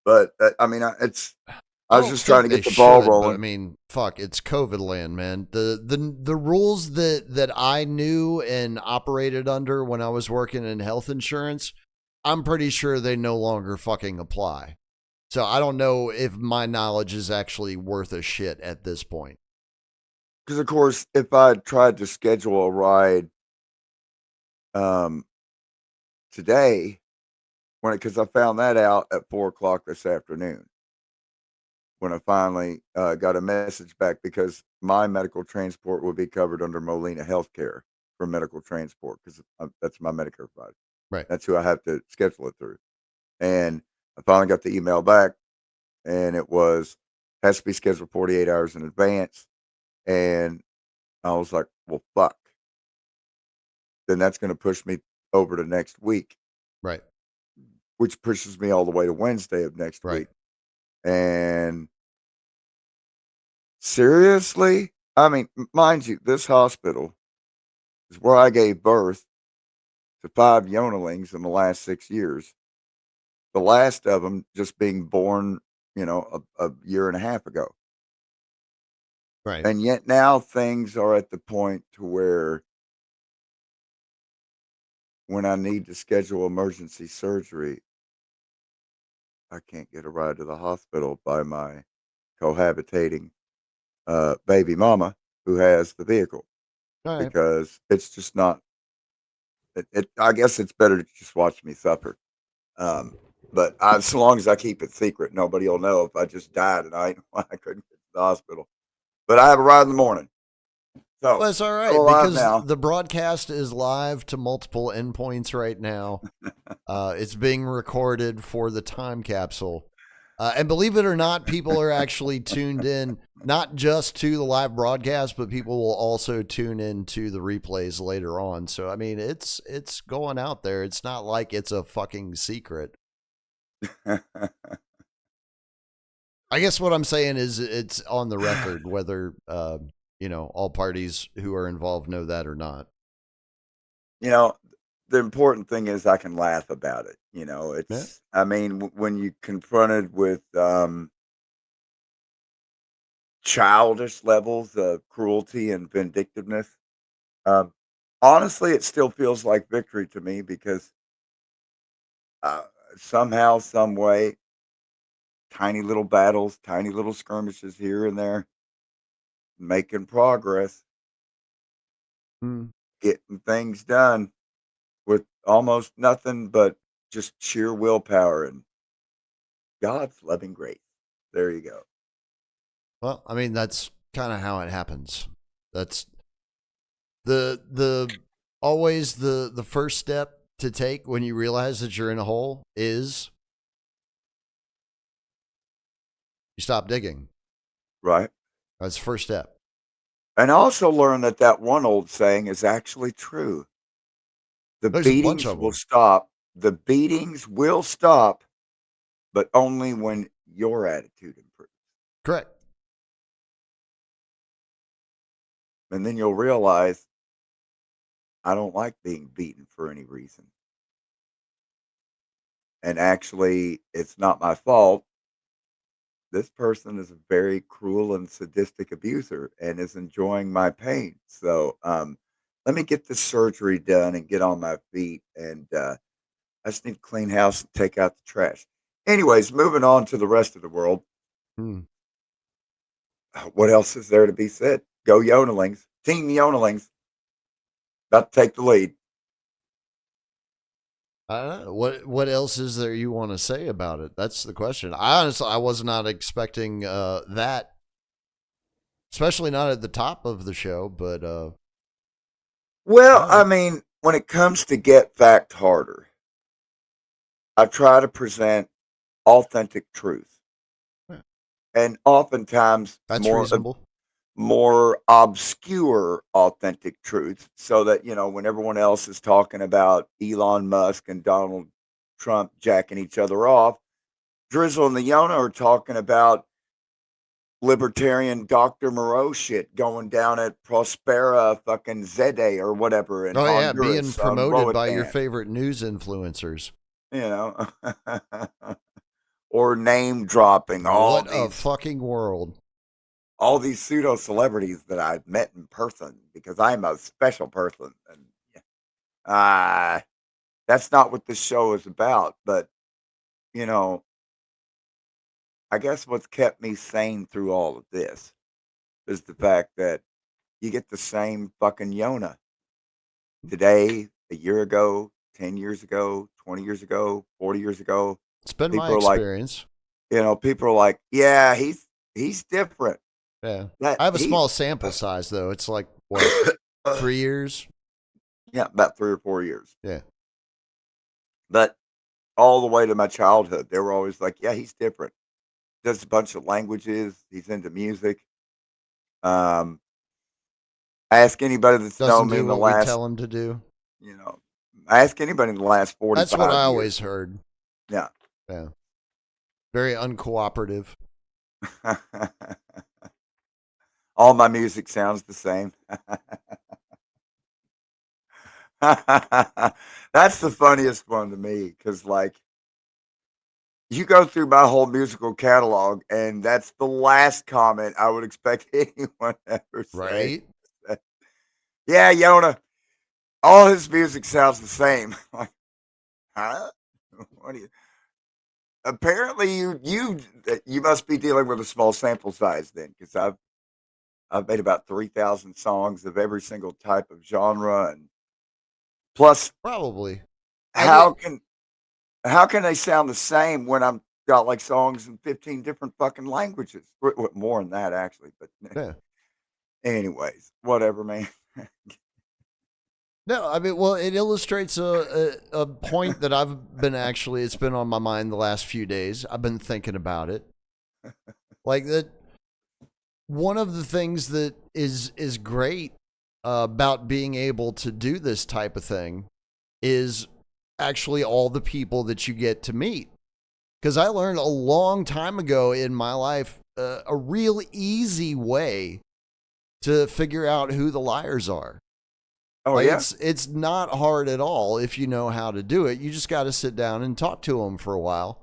But I I was don't just trying think to they get the ball should, but I rolling. mean, fuck, it's COVID land, man. The rules that I knew and operated under when I was working in health insurance, I'm pretty sure they no longer fucking apply. So I don't know if my knowledge is actually worth a shit at this point. Because of course, if I tried to schedule a ride um, today, because I found that out at 4 o'clock this afternoon, when I finally got a message back, because my medical transport will be covered under Molina Healthcare for medical transport, because that's my Medicare provider. Right. That's who I have to schedule it through. And I finally got the email back, and it has to be scheduled 48 hours in advance. And I was like, well, fuck. Then that's going to push me over to next week, Right. which pushes me all the way to Wednesday of next Right. week. And seriously, I mean, mind you, this hospital is where I gave birth to 5 Yonalings in the last 6 years. The last of them just being born, a year and a half ago. Right. And yet now things are at the point to where when I need to schedule emergency surgery, I can't get a ride to the hospital by my cohabitating baby mama who has the vehicle, All right. because it's just not. I guess it's better to just watch me suffer. Um, but so long as I keep it secret, nobody will know if I just died tonight when I couldn't get to the hospital. But I have a ride in the morning, so Well, it's all still right alive because now. the broadcast is live to multiple endpoints right now. It's being recorded for the time capsule. And believe it or not, people are actually tuned in not just to the live broadcast, but people will also tune in to the replays later on. So I mean, it's going out there. It's not like it's a fucking secret. I guess what I'm saying is it's on the record, whether all parties who are involved know that or not. you know, the important thing is I can laugh about it. Yeah. I mean, when you confronted with childish levels of cruelty and vindictiveness, um, honestly, it still feels like victory to me, because uh, somehow, some way, tiny little battles, tiny little skirmishes here and there, making progress, Mm. getting things done with almost nothing but just sheer willpower and God's loving grace. There you go. Well, I mean, that's kind of how it happens. That's the always the first step to take when you realize that you're in a hole is you stop digging. Right. That's the first step. And I also learned that one old saying is actually true. The There's a bunch beatings of will them. stop. The beatings will stop, but only when your attitude improves. Correct. And then you'll realize I don't like being beaten for any reason. And actually, it's not my fault. This person is a very cruel and sadistic abuser and is enjoying my pain. So, let me get this surgery done and get on my feet. And I just need to clean house and take out the trash. Anyways, moving on to the rest of the world. Hmm. What else is there to be said? Go Yonalings. Team Yonalings. About to take the lead. I don't know. What else is there you want to say about it? That's the question. I was not expecting that, especially not at the top of the show. But Well, yeah, I mean, when it comes to Get Fact Harder, I try to present authentic truth, yeah, and oftentimes that's reasonable. more obscure authentic truths, so that when everyone else is talking about Elon Musk and Donald Trump jacking each other off, Drizzle and the Yona are talking about libertarian Dr. Moreau shit going down at Prospera fucking Zede or whatever in Oh yeah, being Honduras on promoted by your Roatan. favorite news influencers. You know, or name dropping What a fucking world. all these pseudo celebrities that I've met in person because I'm a special person. And uh, that's not what this show is about. But, you know, I guess what's kept me sane through all of this is the fact that you get the same fucking Yona today, a year ago, 10 years ago, 20 years ago, 40 years ago. It's been my People are like, experience. people are like, yeah, he's different. Yeah. That I have a he, small sample size, though. It's like, what, 3 years? yeah, about 3 or 4 years. Yeah. But all the way to my childhood, they were always like, yeah, he's different. Does a bunch of languages. He's into music. Um, ask anybody that's Doesn't known me do in the what we last, tell him to do. you know, ask anybody in the last That's what 45 I years. always heard. Yeah. Yeah. Very uncooperative. All my music sounds the same. That's the funniest one to me because, like, you go through my whole musical catalog, and that's the last comment I would expect anyone to ever say. Right? Yeah, Yona, all his music sounds the same. Like, huh? What do you? Apparently, you must be dealing with a small sample size then, because I've made about 3,000 songs of every single type of genre, and plus, Probably. I mean, how can how can they sound the same when I'm got like songs in 15 different fucking languages? More than that, actually. But yeah. anyways, whatever, man. No, I mean, well, it illustrates a point that I've been actually, it's been on my mind the last few days. I've been thinking about it. Like that, one of the things that is great about being able to do this type of thing is actually all the people that you get to meet. Because I learned a long time ago in my life a real easy way to figure out who the liars are. Oh Like yeah, it's not hard at all if you know how to do it. You just got to sit down and talk to them for a while.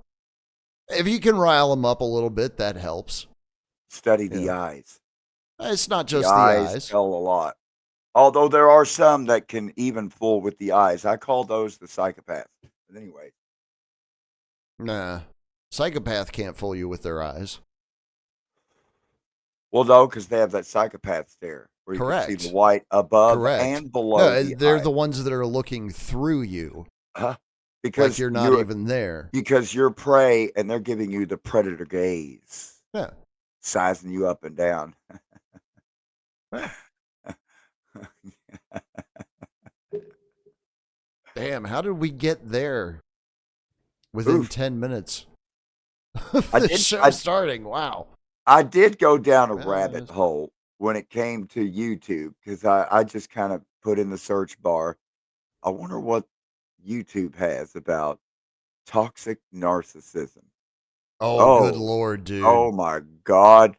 If you can rile them up a little bit, that helps. study You the know, eyes. it's not The just the eyes eyes. tell a lot. Although there are some that can even fool with the eyes. I call those the psychopaths. But anyway, Nah, psychopath can't fool you with their eyes. well, no, because they have that psychopath stare where you can see the Correct. white above Correct. and below No, the they're eye. the ones that are looking through you, Huh? like Because you're not even there. you're prey, and they're giving you the predator gaze, Yeah. sizing you up and down. Yeah. Damn, how did we get there within Oof. 10 minutes of I this did show I starting? Wow. I did go down a rabbit Yes. hole when it came to YouTube because I just kind of put in the search bar. I wonder what YouTube has about toxic narcissism. Oh, good Oh, Lord, dude. oh my God.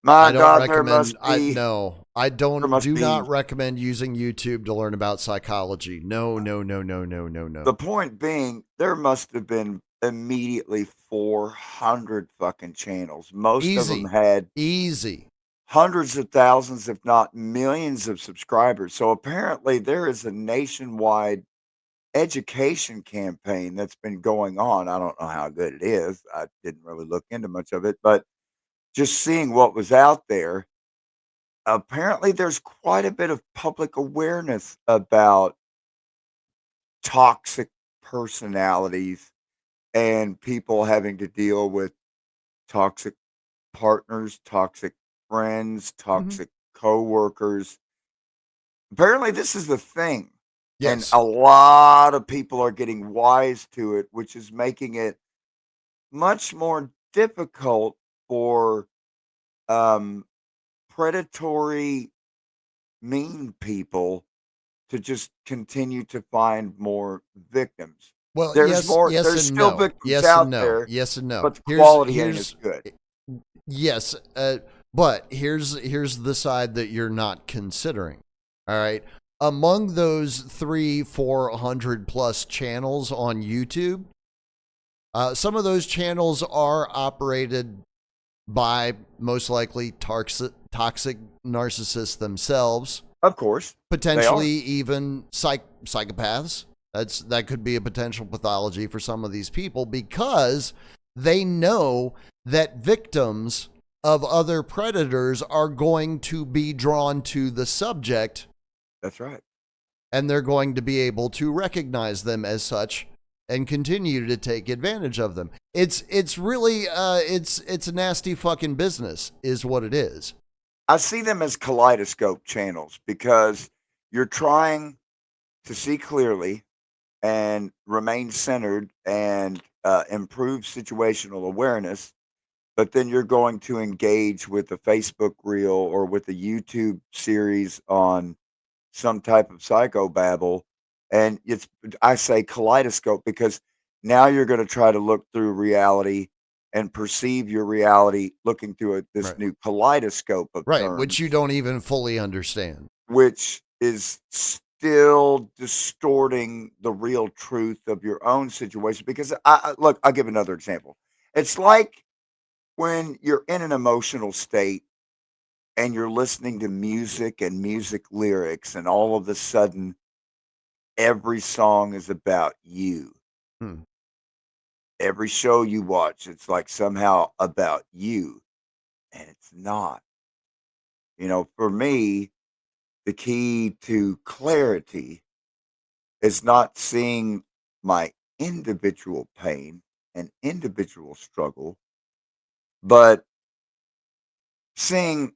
I My don't God, recommend, no, I there don't, must do not be recommend using YouTube to learn about psychology. No, uh, no, no, no, no, no, no. the point being there must have been immediately 400 fucking channels. Most of them Easy. had Easy. hundreds of thousands, if not millions of subscribers. So apparently there is a nationwide education campaign that's been going on. I don't know how good it is. I didn't really look into much of it, but just seeing what was out there, apparently there's quite a bit of public awareness about toxic personalities and people having to deal with toxic partners, toxic friends, Mhm. toxic coworkers. Apparently, this is the thing, and Yes. a lot of people are getting wise to it, which is making it much more difficult for um, predatory, mean people to just continue to find more victims. Well, There's yes, more. yes There's and still no. victims Yes and out no. there, Yes and no. but the Here's quality ain't as here's good. yes, but here's the side that you're not considering. All right. Among those 300-400 plus channels on YouTube, Some of those channels are operated by most likely toxic narcissists themselves, Of course, they potentially are. even psychopaths. That could be a potential pathology for some of these people because they know that victims of other predators are going to be drawn to the subject, That's right. and they're going to be able to recognize them as such and continue to take advantage of them. It's really it's a nasty fucking business is what it is. I see them as kaleidoscope channels because you're trying to see clearly and remain centered and improve situational awareness, but then you're going to engage with a Facebook reel or with a YouTube series on some type of psychobabble. And I say kaleidoscope because now you're going to try to look through reality and perceive your reality looking through this Right. new kaleidoscope of Right, which you terms, don't even fully understand. which is still distorting the real truth of your own situation. Because look, I'll give another example. It's like when you're in an emotional state and you're listening to music and music lyrics, and all of a sudden, every song is about you. Hmm. Every show you watch, it's like somehow about you, and it's not. For me, the key to clarity is not seeing my individual pain and individual struggle, but seeing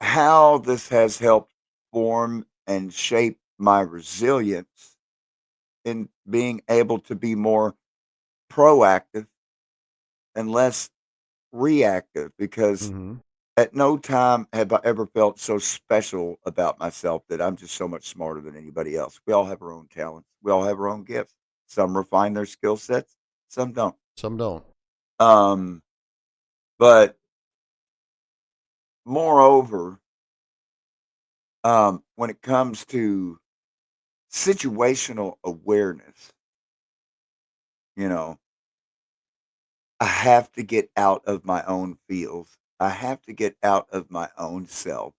how this has helped form and shape my resilience in being able to be more proactive and less reactive, because Mm-hmm. at no time have I ever felt so special about myself that I'm just so much smarter than anybody else. We all have our own talents. We all have our own gifts. Some refine their skill sets, some don't. Some don't. Um, but moreover, when it comes to situational awareness, you know, I have to get out of my own fields. I have to get out of my own self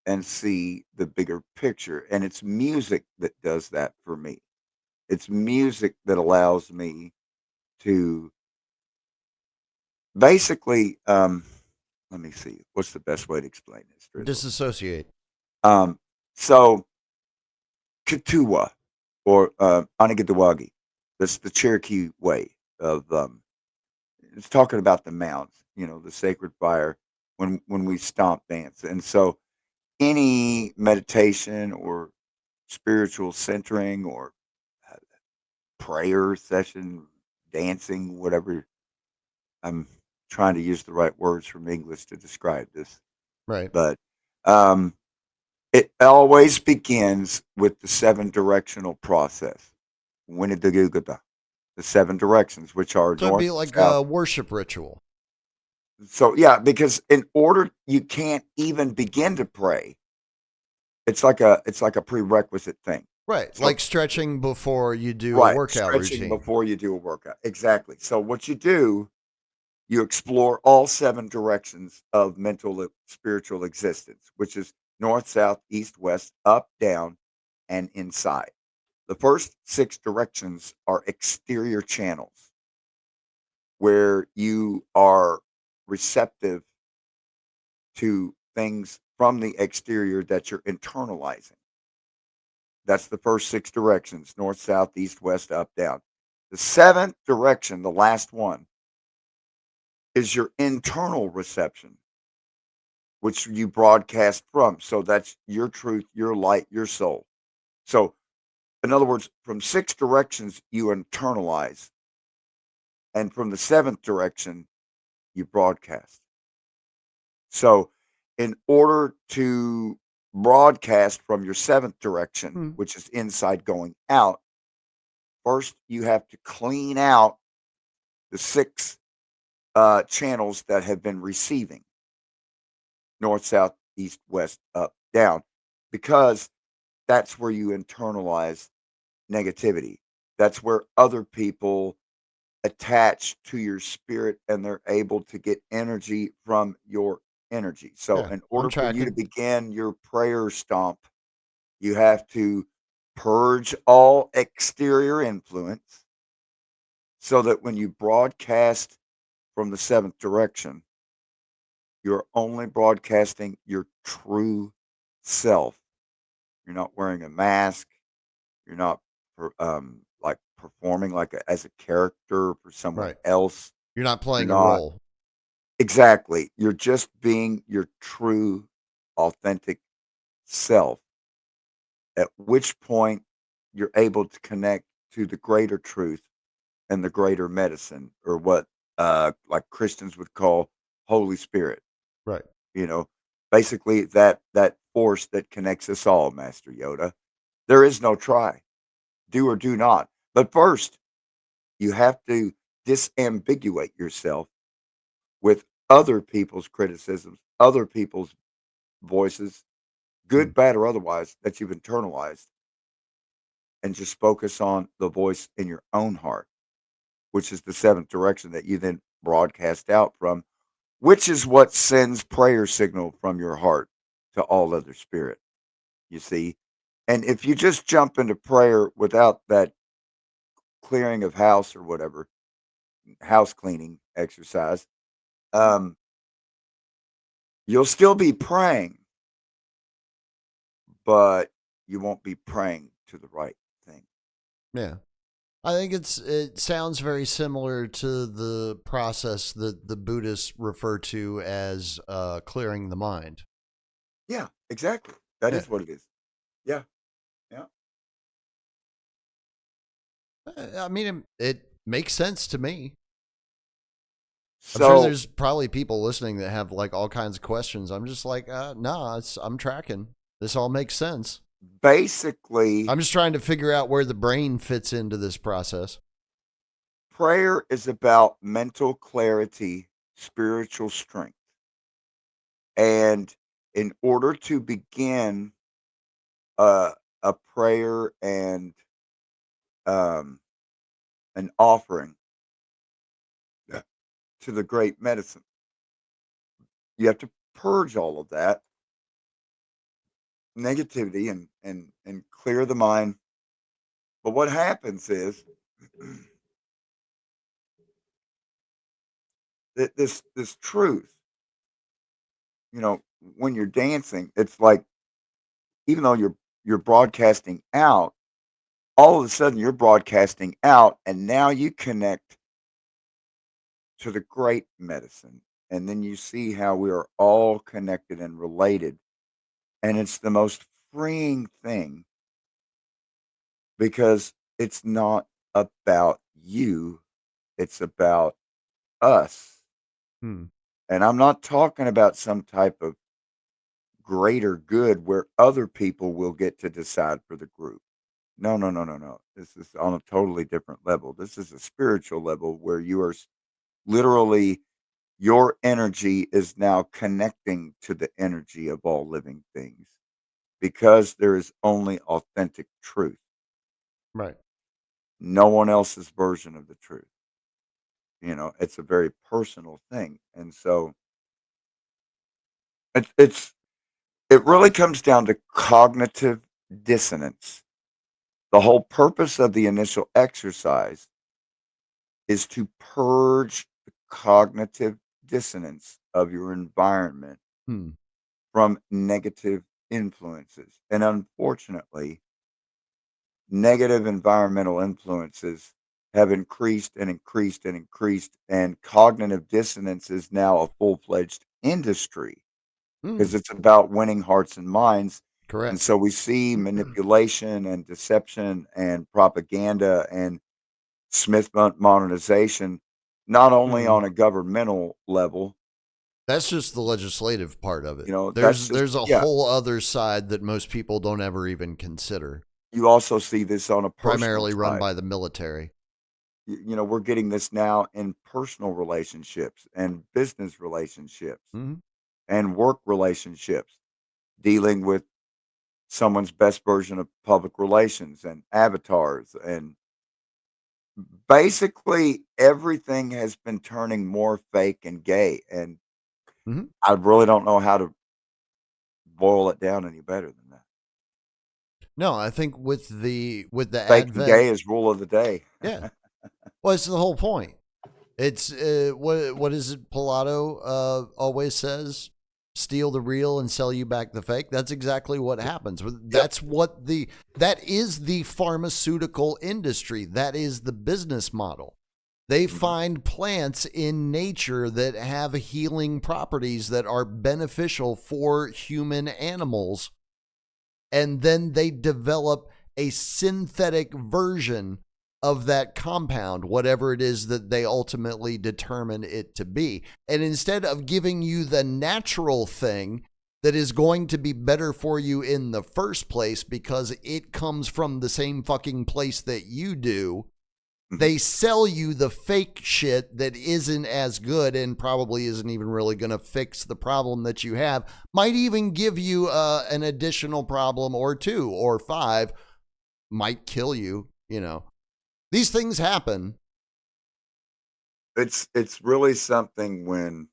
and see the bigger picture. And it's music that does that for me. It's music that allows me to basically, let me see, what's the best way to explain this, Drizzle? Disassociate. Um, so, Kituwa or Anigadawagi, that's the Cherokee way of, it's talking about the mounds, the sacred fire when we stomp dance. And so, any meditation or spiritual centering or uh, prayer session, dancing, whatever. I'm trying to use the right words from English to describe this, Right. but um, it always begins with the seven directional process. Winnedagoogada, the seven directions, which are So it'd be north, like south. a worship ritual. So yeah, because in order you can't even begin to pray. It's like a prerequisite thing. Right. So Like stretching before you do a right, workout stretching routine. before you do a workout. Exactly. So what you do, you explore all seven directions of mental spiritual existence, which is north, south, east, west, up, down, and inside. The first six directions are exterior channels where you are receptive to things from the exterior that you're internalizing. That's the first six directions: north, south, east, west, up, down. The seventh direction, the last one, is your internal reception, which you broadcast from. So that's your truth, your light, your soul. So, in other words, from six directions, you internalize. And from the seventh direction, you broadcast. So, in order to broadcast from your seventh direction, Hmm. which is inside going out, first you have to clean out the six channels that have been receiving north, south, east, west, up, down, because that's where you internalize negativity. That's where other people attached to your spirit and they're able to get energy from your energy. So, Yeah, in I'm order for you to tracking. begin your prayer stomp, you have to purge all exterior influence so that when you broadcast from the seventh direction, you're only broadcasting your true self. You're not wearing a mask. You're not like performing as a character for someone Right. else. You're not You're playing a not role. exactly. You're just being your true, authentic self. At which point you're able to connect to the greater truth and the greater medicine, or what like Christians would call Holy Spirit. Right. You know, basically that force that connects us all, Master Yoda. There is no try, do or do not. But first, you have to disambiguate yourself with other people's criticisms, other people's voices, Hmm. good, bad, or otherwise, that you've internalized, and just focus on the voice in your own heart, which is the seventh direction that you then broadcast out from, which is what sends prayer signal from your heart to all other spirit, you see. And if you just jump into prayer without that clearing of house or whatever, house cleaning exercise, um, you'll still be praying, but you won't be praying to the right thing. Yeah. I think it sounds very similar to the process that the Buddhists refer to as clearing the mind. Yeah, exactly. That Yeah. is what it is. Yeah, yeah. I mean, it makes sense to me. I'm sure So there's probably people listening that have like all kinds of questions. I'm just like, nah, I'm tracking. This all makes sense. basically, I'm just trying to figure out where the brain fits into this process. prayer is about mental clarity, spiritual strength. And in order to begin a prayer and um, an offering to the great medicine, you have to purge all of that negativity and clear the mind. But what happens is that this truth, when you're dancing, it's like even though you're broadcasting out, all of a sudden you're broadcasting out, and now you connect to the great medicine. And then you see how we are all connected and related. And it's the most freeing thing because it's not about you, it's about us. Hmm. And I'm not talking about some type of greater good where other people will get to decide for the group. No, no, no, no, no. This is on a totally different level. This is a spiritual level where you are literally, your energy is now connecting to the energy of all living things because there is only authentic truth, Right. no one else's version of the truth. It's a very personal thing. And so it, it's, it really comes down to cognitive dissonance. The whole purpose of the initial exercise is to purge the cognitive dissonance of your environment Hmm. from negative influences. And unfortunately, negative environmental influences have increased and increased and increased, and cognitive dissonance is now a full fledged industry Hmm. because it's about winning hearts and minds. And Correct. so we see manipulation and deception and propaganda and Smith modernization, not only Hmm. on a governmental level, That's just the legislative part of it. that's just, There's a yeah. whole other side that most people don't ever even consider, You also see this on a personal primarily run side. by the military. We're getting this now in personal relationships and business relationships Hmm. and work relationships, dealing with someone's best version of public relations and avatars. And basically everything has been turning more fake and gay, and Hmm. I really don't know how to boil it down any better than that. No, I think with the Fake and advent, gay is rule of the day. yeah. Well, it's the whole point. It's what is it? Pilato always says, "Steal the real and sell you back the fake." That's exactly what happens. Yep. That is the pharmaceutical industry. That is the business model. They Mhm. find plants in nature that have healing properties that are beneficial for human animals, and then they develop a synthetic version of that compound, whatever it is that they ultimately determine it to be. And instead of giving you the natural thing that is going to be better for you in the first place because it comes from the same fucking place that you do, Mhm. they sell you the fake shit that isn't as good and probably isn't even really going to fix the problem that you have. Might even give you an additional problem or two or five, might kill you. You know, these things happen. It's really something when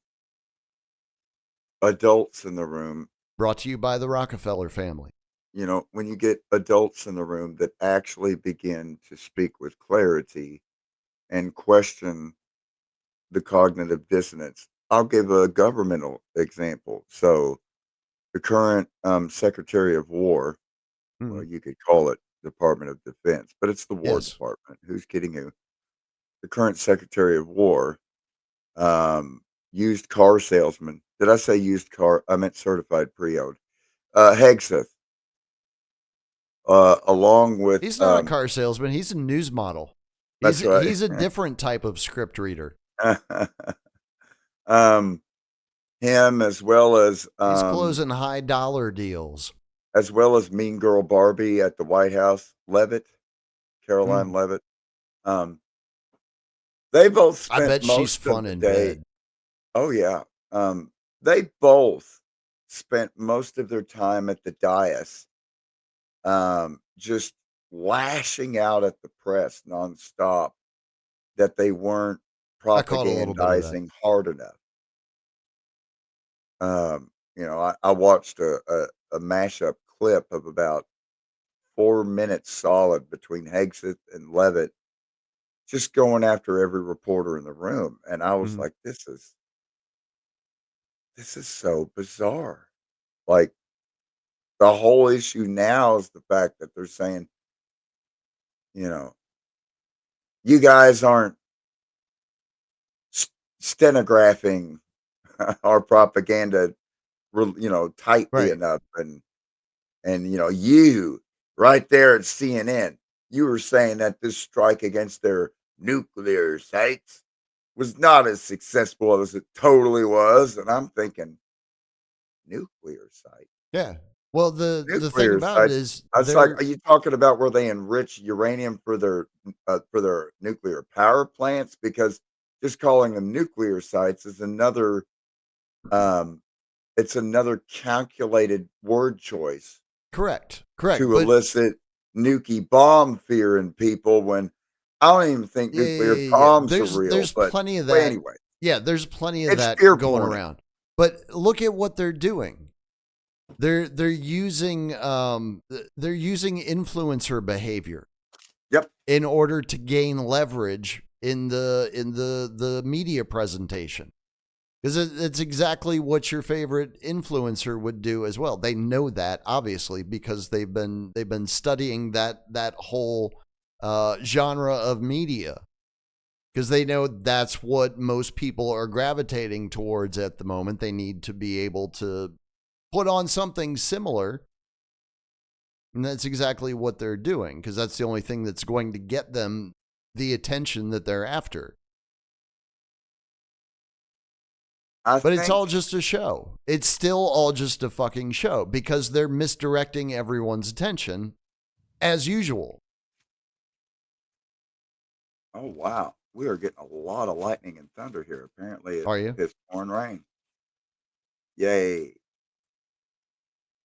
adults in the room, Brought to you by the Rockefeller family. when you get adults in the room that actually begin to speak with clarity and question the cognitive dissonance. I'll give a governmental example. So, the current Secretary of War, well, Mhm. you could call it Department of Defense, but it's the War Yes. Department. Who's kidding who? The current Secretary of War, um, used car salesman. Did I say used car? I meant certified pre-owned. Hegseth, along with He's not a car salesman. He's a news model. that's right. He's a different type of script reader. um, him He's closing high dollar deals. as well as Mean Girl Barbie at the White House, Levitt, Caroline Mm. Levitt. Um, they both I spent bet she's most of fun the in day. bed. Oh yeah, they both spent most of their time at the dais, just lashing out at the press nonstop that they weren't I caught a little bit of that. propagandizing hard enough. I watched a mashup clip of about 4 minutes solid between Hegseth and Levitt, just going after every reporter in the room, and I was Mhm. like, this is so bizarre." Like, the whole issue now is the fact that they're saying, you know, "You guys aren't s stenographing our propaganda tightly Right. enough," and, you right there at CNN, you were saying that this strike against their nuclear sites was not as successful as it totally was, and I'm thinking, "Nuclear site? Yeah. Well, the thing Nuclear about it sites?" is I was like, they're "Are you talking about where they enrich uranium for their nuclear power plants?" Because just calling them nuclear sites is um, it's another calculated word choice correct. Correct. to But elicit nuke bomb fear in people when I don't even think yeah, nuclear yeah, yeah, yeah. bombs are real, There's but plenty of well, that. anyway, Yeah, there's plenty of it's that fear going porning. around. But look at what they're doing. They're using influencer behavior Yep. in order to gain leverage in the media presentation. Because it's exactly what your favorite influencer would do as well. They know that obviously because they've been studying that whole genre of media because they know that's what most people are gravitating towards at the moment. They need to be able to put on something similar, and that's exactly what they're doing because that's the only thing that's going to get them the attention that they're after. I But it's all think just a show. It's still all just a fucking show because they're misdirecting everyone's attention as usual. oh, wow. We are getting a lot of lightning and thunder here. Apparently, Are you? it's pouring rain. Yay.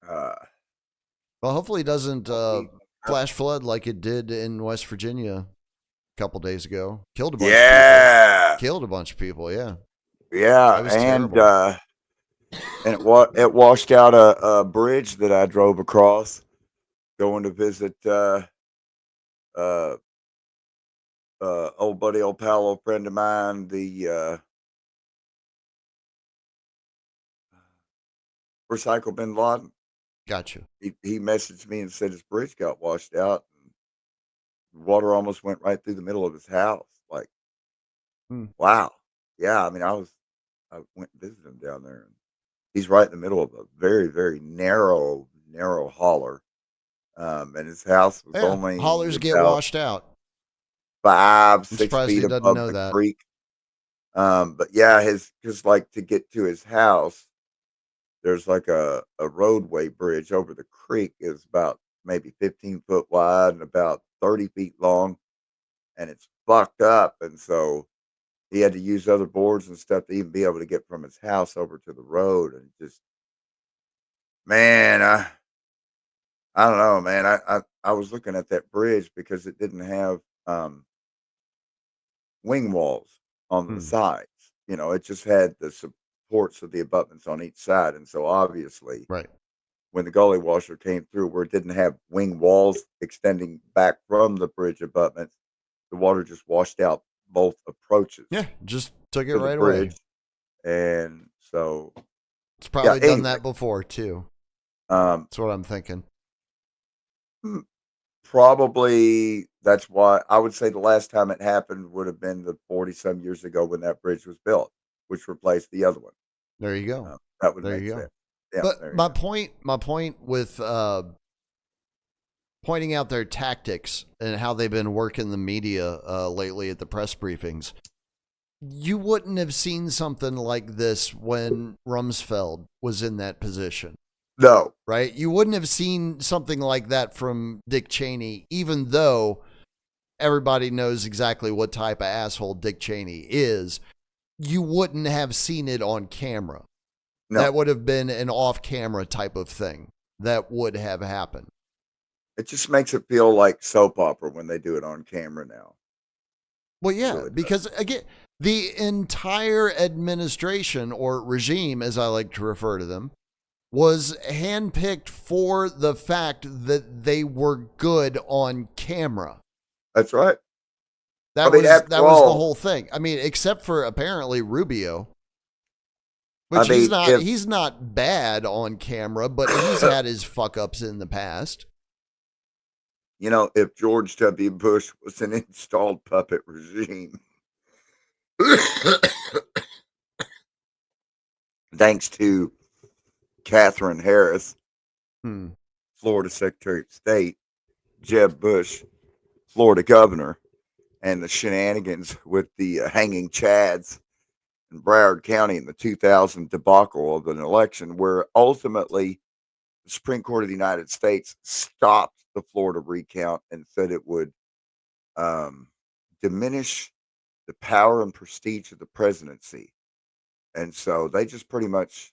Uh, Well, hopefully it doesn't are we flash flood like it did in West Virginia. couple days ago. Killed a bunch of people. Yeah. Killed a bunch of people. Yeah, Yeah, that was and terrible. it washed out a bridge that I drove across going to visit uh old buddy, old pal, old friend of mine, the recycle bin Laden. Gotcha. He messaged me and said his bridge got washed out and water almost went right through the middle of his house. Like, Hmm. wow. Yeah, I mean, I went and visited him down there, and he's right in the middle of a very, very narrow holler. And his house was Yeah, only hollers get about washed out. five, I'm six surprised feet he doesn't above know the that. creek. But yeah, his because like to get to his house, there's like a roadway bridge over the creek is about maybe 15 foot wide and about 30 feet long, and it's fucked up. And so he had to use other boards and stuff to even be able to get from his house over to the road. And just man, I don't know, man. I was looking at that bridge because it didn't have wing walls on the Hmm. sides. You know, it just had the supports of the abutments on each side. And so obviously, Right. when the gully washer came through where it didn't have wing walls extending back from the bridge abutments, the water just washed out both approaches Yeah, just took it to the right away. bridge. And so, It's yeah, probably done anyway, that before too. um, That's what I'm thinking. hmm, probably that's why I would say the last time it happened would have been the 40 some years ago when that bridge was built, which replaced the other one. There you go. That would There make you go. sense. Yeah, But there you go. my point with pointing out their tactics and how they've been working the media lately at the press briefings, you wouldn't have seen something like this when Rumsfeld was in that position, No, right? You wouldn't have seen something like that from Dick Cheney, even though everybody knows exactly what type of asshole Dick Cheney is. You wouldn't have seen it on camera. no. That would have been an off camera type of thing that would have happened. It just makes it feel like soap opera when they do it on camera now. Well, It yeah, really does. because again, the entire administration or regime, as I like to refer to them, was handpicked for the fact that they were good on camera. That's right. I That mean, was after that was the all, whole thing. I mean, except for apparently Rubio, I which mean, if he's not bad on camera, but he's had his fuck ups in the past. you know, if George W. Bush was an installed puppet regime, thanks to Catherine Harris, Hmm. Florida Secretary of State, Jeb Bush, Florida governor, and the shenanigans with the hanging chads in Broward County in the 2000 debacle of an election, where ultimately the Supreme Court of the United States stopped the Florida recount and said it would um, diminish the power and prestige of the presidency. And so they just pretty much,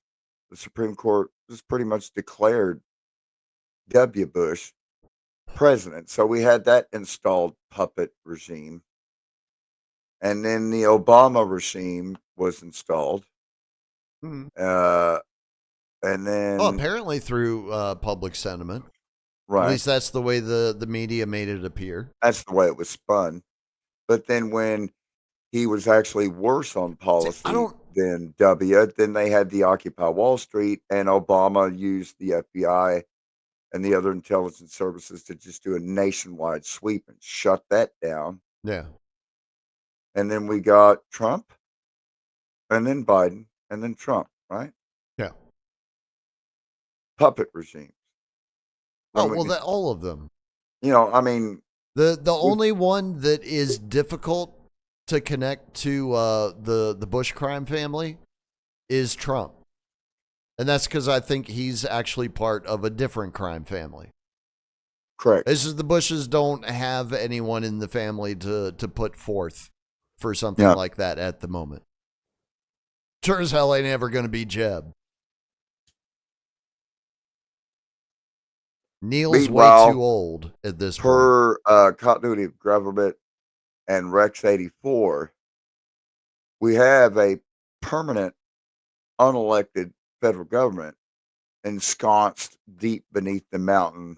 the Supreme Court just pretty much declared W. Bush president. So we had that installed puppet regime. And then the Obama regime was installed. Hmm. Uh, and Well, then, apparently through public sentiment. At right, least that's the way the media made it appear. that's the way it was spun. But then when he was actually worse on See, I policy don't. than W, then they had the Occupy Wall Street, and Obama used the FBI and the other intelligence services to just do a nationwide sweep and shut that down. Yeah. And then we got Trump, and then Biden, and then Trump, right? Yeah. Puppet regimes. Oh When well, we, that all of them. I mean, The we only one that is difficult to connect to the Bush crime family is Trump, and that's because I think he's actually part of a different crime family. correct. This is the Bushes don't have anyone in the family to put forth for something Yeah. like that at the moment. Sure as hell ain't ever going to be Jeb. Neil's way too Meanwhile, old at this point. per continuity of government, and Rex 84, we have a permanent, unelected federal government ensconced deep beneath the mountain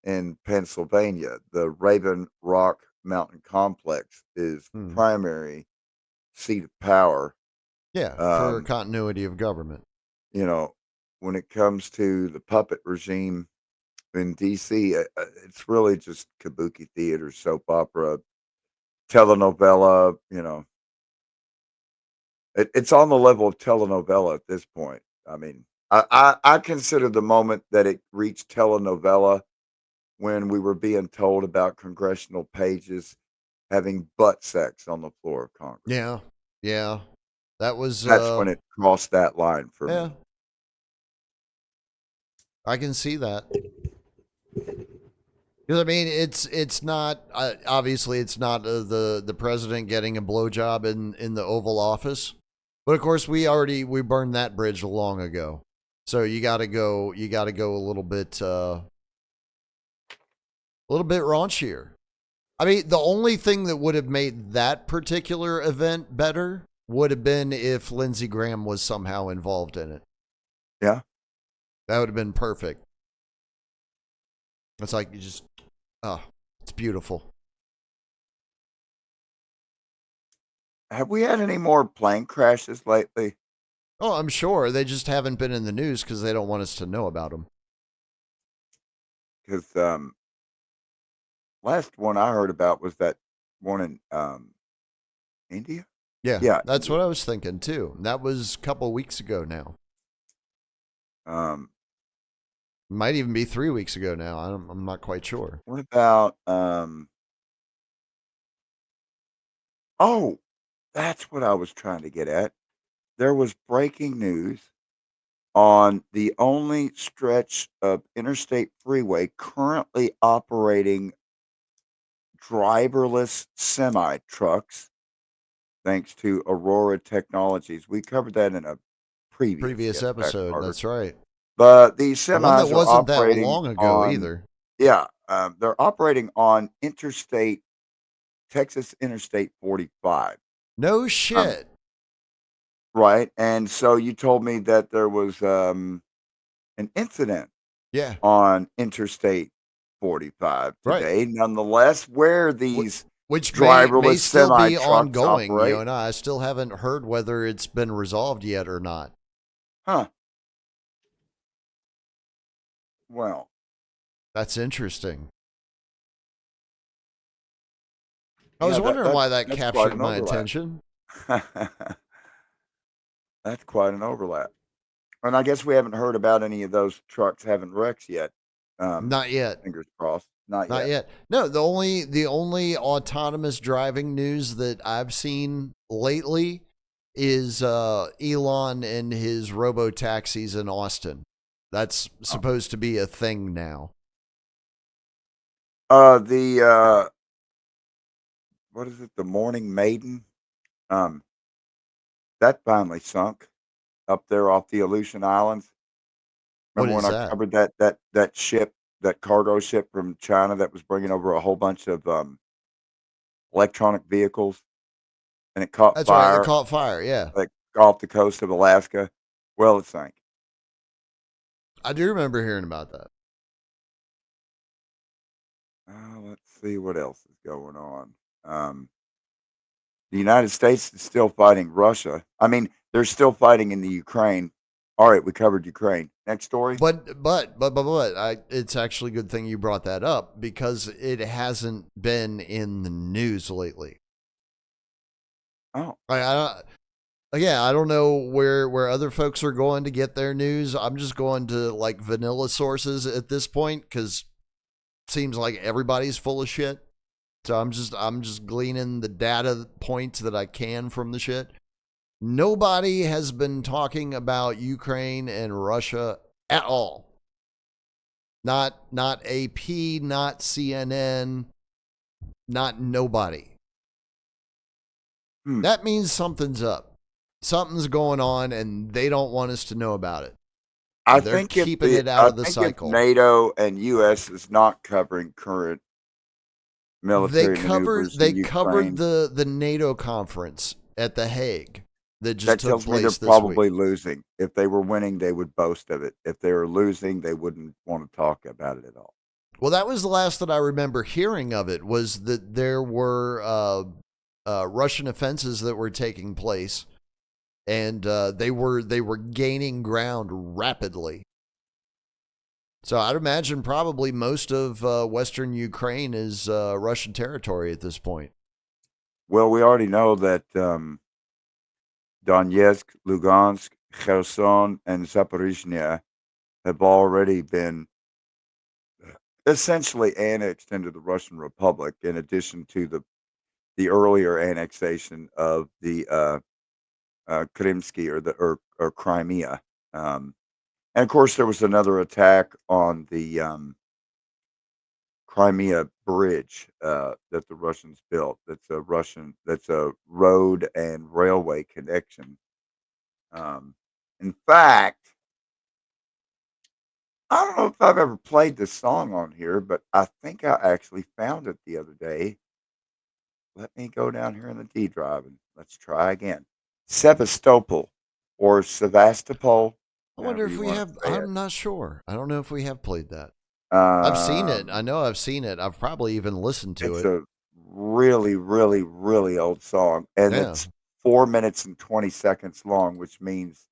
in Pennsylvania. The Raven Rock Mountain Complex is the Hmm. primary seat of power. Yeah, for Um, continuity of government. you know, when it comes to the puppet regime in DC, it's really just kabuki theater, soap opera, telenovela. It's on the level of telenovela at this point. I mean, I consider the moment that it reached telenovela when we were being told about congressional pages having butt sex on the floor of Congress. Yeah, yeah. That was That's when it crossed that line for yeah, me. I can see that. Because I mean, it's not obviously it's not the president getting a blowjob in the Oval Office, but of course we burned that bridge long ago. So you got to go a little bit raunchier. I mean, the only thing that would have made that particular event better would have been if Lindsey Graham was somehow involved in it. Yeah. That would have been perfect. It's like you just, oh, it's beautiful. Have we had any more plane crashes lately? Oh, I'm sure they just haven't been in the news because they don't want us to know about them. Because last one I heard about was that one in India. Yeah, Yeah, that's India. what I was thinking too. That was a couple weeks ago now. Um, Might even be 3 weeks ago now. I'm not quite sure. what about Oh, that's what I was trying to get at. There was breaking news on the only stretch of interstate freeway currently operating driverless semi trucks, thanks to Aurora Technologies. We covered that in a previous Previous Get Back episode, Carter. that's right. But these One that semis are wasn't that operating long ago on, either. yeah, they're operating on Texas Interstate 45. No Um, shit. right. And so you told me that there was an incident Yeah, on Interstate 45 right. today, nonetheless, where Wh- these Which may driverless still semi be trucks ongoing, operate. Yona. I still haven't heard whether it's been resolved yet or not. Huh. Well, That's interesting. I was yeah, wondering why that that's quite captured an my overlap. attention. That's quite an overlap. And I guess we haven't heard about any of those trucks having wrecks yet. Not yet. Fingers crossed. Not Not yet. yet. No, the only autonomous driving news that I've seen lately is Elon and his robo taxis in Austin. That's Oh. supposed to be a thing now. The what is it? The Morning Maiden. Um, that finally sunk up there off the Aleutian Islands. What Remember when is I that? covered that ship, that cargo ship from China that was bringing over a whole bunch of electronic vehicles, and it caught That's right. It fire caught fire. Yeah, like off the coast of Alaska. Well, it sank. I do remember hearing about that. Let's see what else is going on. The United States is still fighting Russia. I mean, they're still fighting in the Ukraine. All right, we covered Ukraine. Next story. It's actually a good thing you brought that up because it hasn't been in the news lately. Oh, I don't know where other folks are going to get their news. I'm just going to like vanilla sources at this point because it seems like everybody's full of shit. So I'm just gleaning the data points that I can from the shit. Nobody has been talking about Ukraine and Russia at all. Not AP, not CNN, not nobody. hmm. That means something's up. Something's going on and they don't want us to know about it. I And they're think if keeping the it out I of the think if cycle. NATO and US is not covering current military maneuvers They in covered Ukraine. the NATO conference at The Hague that just That took tells me they're place this week. probably losing. If they were winning, they would boast of it. If they were losing, they wouldn't want to talk about it at all. Well, that was the last that I remember hearing of it, was that there were Russian offenses that were taking place, and they were gaining ground rapidly. So I'd imagine probably most of Western Ukraine is Russian territory at this point. Well, we already know that Donetsk, Lugansk, Kherson, and Zaporizhzhia have already been essentially annexed into the Russian Republic, in addition to the earlier annexation of the Krimsky or Crimea. And of course, there was another attack on the Crimea bridge that the Russians built. That's a road and railway connection. In fact, I don't know if I've ever played this song on here, but I think I actually found it the other day. Let me go down here in the D drive and let's try again. Sevastopol or Sevastopol, I wonder however if you we want have. to say it. I'm not sure. I don't know if we have played that. I've seen it. I Um, know I've seen it. I've probably even listened to it's it. a really, really, really old song, and Yeah. it's 4 minutes and 20 seconds long, which means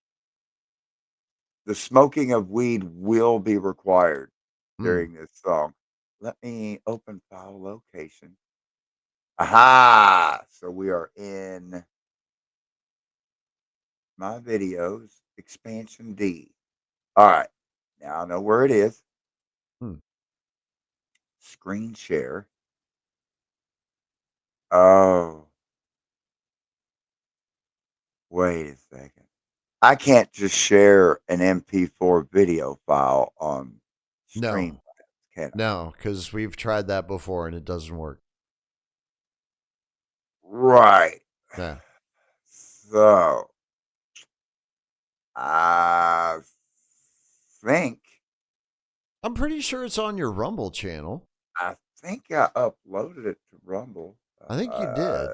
the smoking of weed will be required Mm. during this song. Let me open file location. Aha! So we are in my videos, expansion D. All right. Now I know where it is. Mm. Screen share. Oh, wait a second. I can't just share an MP4 video file on No, Stream, can I? no, because we've tried that before and it doesn't work. Right. Yeah. So I think I'm pretty sure it's on your Rumble channel. I think I uploaded it to Rumble. I think you did.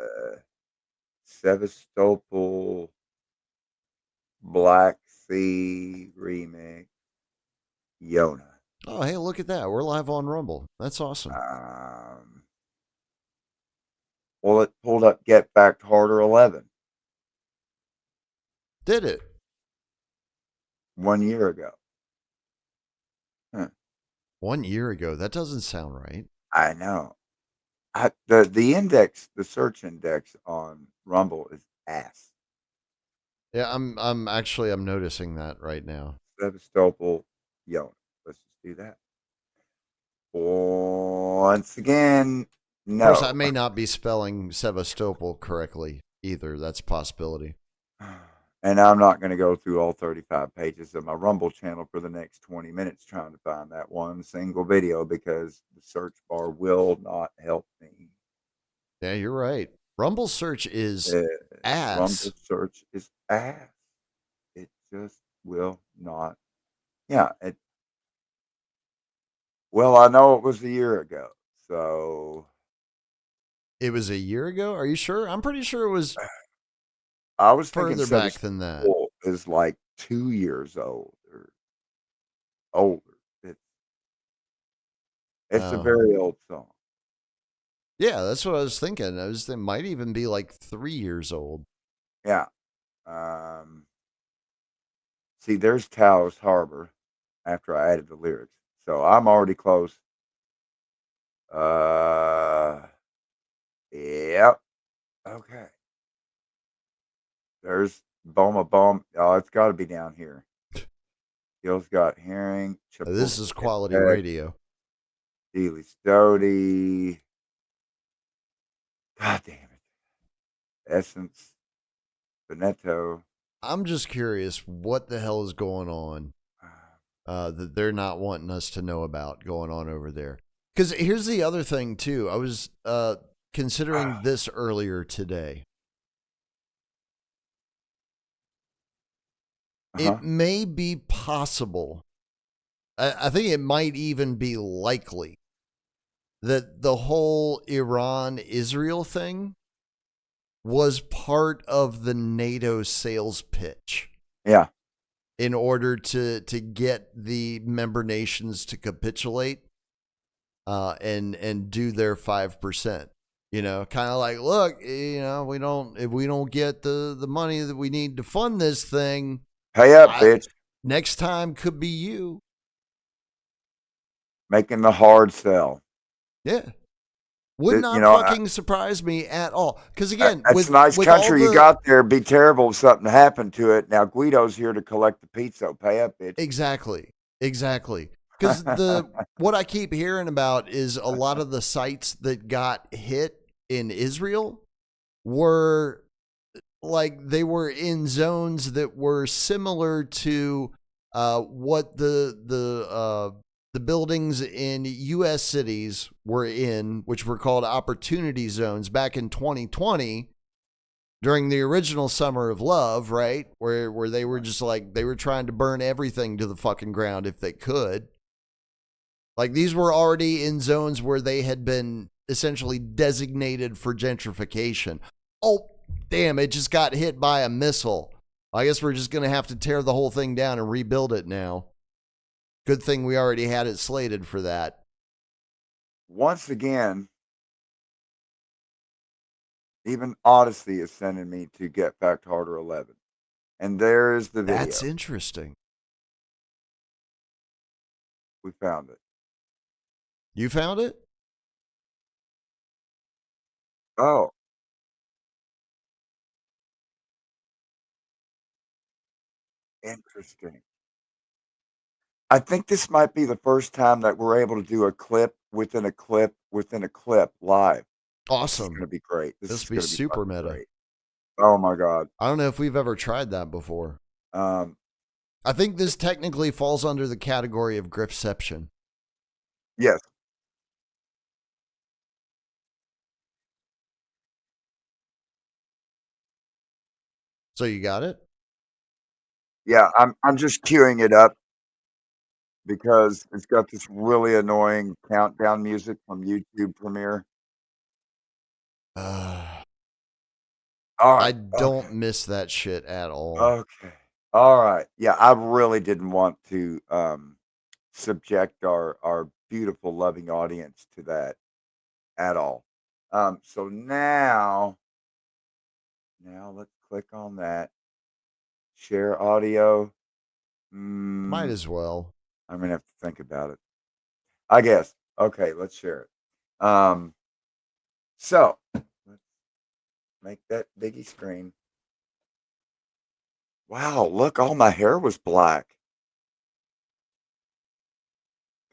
Sevastopol Black Sea remix Yona. Oh, hey, look at that. We're live on Rumble. That's awesome. Um, well, it pulled up Get Back Harder 11 Did it? 1 year ago. Huh. 1 year ago. That doesn't sound right. I know. The index, the search index on Rumble is ass. Yeah, I'm noticing that right now. Sevastopol Yona. Let's just do that. Once again, Of course, I no. may not be spelling Sevastopol correctly either. That's a possibility. And I'm not going to go through all 35 pages of my Rumble channel for the next 20 minutes trying to find that one single video because the search bar will not help me. Yeah, you're right. Rumble search is Uh, ass. Rumble search is ass. It just will not. Yeah. Well, I know it was a year ago. So It was a year ago? Are you sure? I'm pretty sure it was I was thinking further back than that. Sevastopol is like 2 years old or older. It's a Oh. very old song. Yeah, that's what I was thinking. It might even be like 3 years old. Yeah. Um, See, there's Taos Harbor after I added the lyrics. So I'm already close. Uh, yep. Okay. There's Boma Bom. Oh, it's got to be down here. Gil's got herring. This is quality Chapultepec, radio. Dealey Stody. God damn it. Essence. Veneto. I'm just curious what the hell is going on that they're not wanting us to know about going on over there. Because here's the other thing, too. I was considering this earlier today. Uh-huh. It may be possible. I think it might even be likely that the whole Iran-Israel thing was part of the NATO sales pitch. Yeah. In order to get the member nations to capitulate and do their 5%. You know, kind of like, look, you know, if we don't get the money that we need to fund this thing, pay up, bitch. Next time could be you. Making the hard sell. Yeah. Would not fucking surprise me at all. Because again, it's a nice country you got there. It'd be terrible if something happened to it. Now Guido's here to collect the pizza. Pay up, bitch. Exactly. Because what I keep hearing about is a lot of the sites that got hit in Israel were like they were in zones that were similar to what the buildings in U.S. cities were in, which were called opportunity zones back in 2020 during the original Summer of Love, right? Where they were just like, they were trying to burn everything to the fucking ground if they could. Like these were already in zones where they had been essentially designated for gentrification. Oh, damn, it just got hit by a missile. I guess we're just going to have to tear the whole thing down and rebuild it now. Good thing we already had it slated for that. Once again, even Odyssey is sending me to Get Back Harder 11. And there's the video. That's interesting. We found it. You found it? Oh. Interesting. I think this might be the first time that we're able to do a clip within a clip within a clip live. Awesome. This is going to be great. This will be super meta. Great. Oh my God. I don't know if we've ever tried that before. I think this technically falls under the category of Griffception. Yes. So you got it? Yeah, I'm just queuing it up because it's got this really annoying countdown music from YouTube Premiere. All right. I don't miss that shit at all. Okay. All right. Yeah, I really didn't want to subject our beautiful, loving audience to that at all. So now let's click on that. Share audio. Might as well. I'm going to have to think about it. I guess. Okay, let's share it. So let's make that biggie screen. Wow, look, all my hair was black.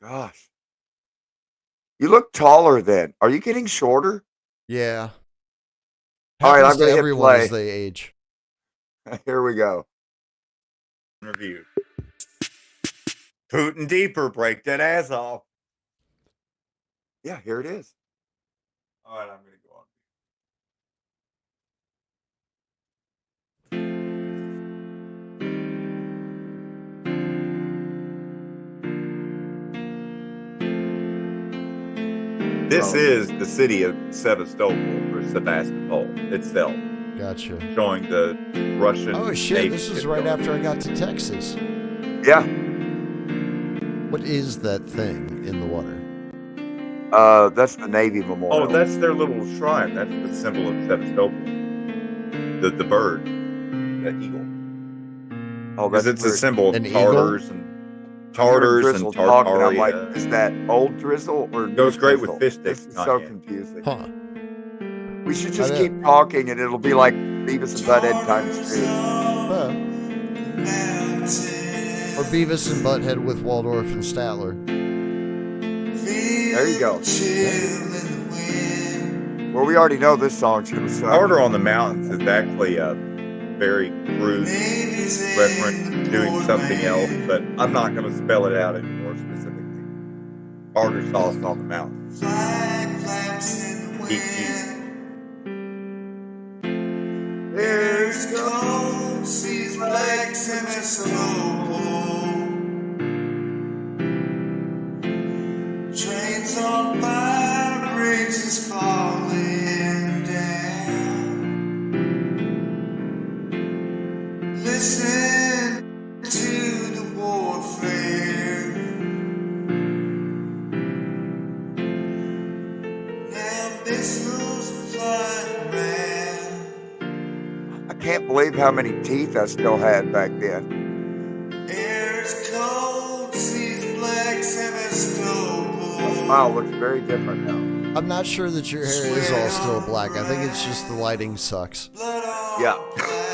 Gosh. You look taller then. Are you getting shorter? Yeah. All right, I'm going to hit everyone play. As they age. Here we go. Review. Putin deeper, break that ass off. Yeah, here it is. All right, I'm going to go on. This is the city of Sevastopol or Sevastopol itself. Gotcha. Showing the Russian. Oh shit! This is right after I got to Texas. Yeah. What is that thing in the water? That's the Navy Memorial. Oh, that's their little shrine. That's the symbol of Sevastopol. The bird, the eagle. Oh, that's it's a symbol of An Tartars eagle? and Tartars and Tartaria. I'm like, is that old drizzle or goes great drizzle? with fish sticks? This is so confusing. Huh. We should just keep talking, and it'll be like Beavis and Butthead times 2. Or Beavis and Butthead with Waldorf and Statler. There you go. Well, we already know this song's gonna suck. Harder on the Mountains is actually a very crude reference to doing something else, but I'm not going to spell it out anymore specifically. Harder sauce on the mountains. There's gold, seas, lakes, and trains on fire. sent to the warfare. Now missiles flying around. I can't believe how many teeth I still had back then. Air's cold, seas black, Sevastopol. My smile looks very different now. I'm not sure that your hair is all still black. I think it's just the lighting sucks. Blood on Yeah. cloud.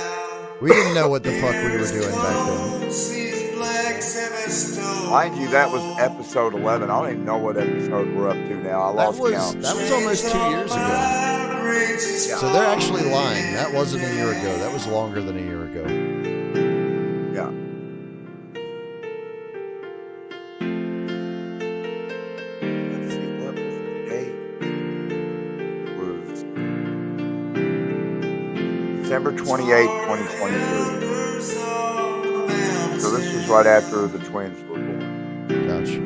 We didn't know what the fuck we were doing back then. Cold, seas black, Sevastopol. Mind you, that was episode 11. I don't even know what episode we're up to now. I lost count. That was almost 2 years ago. So they're actually lying. That wasn't a year ago. That was longer than a year ago. Yeah. Let's see, what was the date? It was December 28, 2022. So this was right after the twins were born. Gotcha.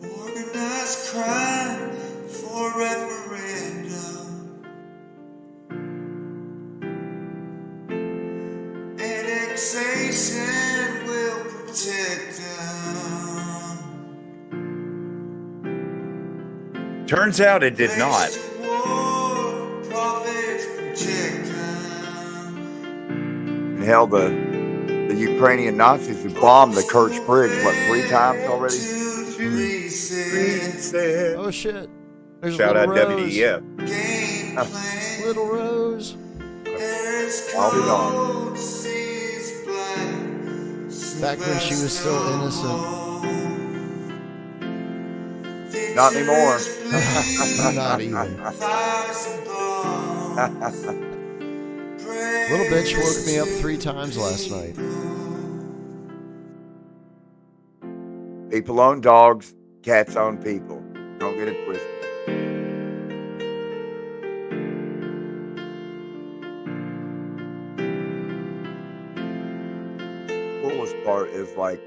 Organized crime for referendum. Annexation will protect them. Turns out it did not. War, profits project them. And hell, the Ukrainian Nazis who bombed the Kerch Bridge, what, 3 times already? Oh shit. There's Shout out Little Rose. WDF. Game plan. Little Rose. I'll be gone. Cold, seas black, Back when she was still innocent. Not anymore. Not even. Fires and bombs. Little bitch woke me up 3 times last night. People own dogs, cats own people. Don't get it twisted. Coolest part is like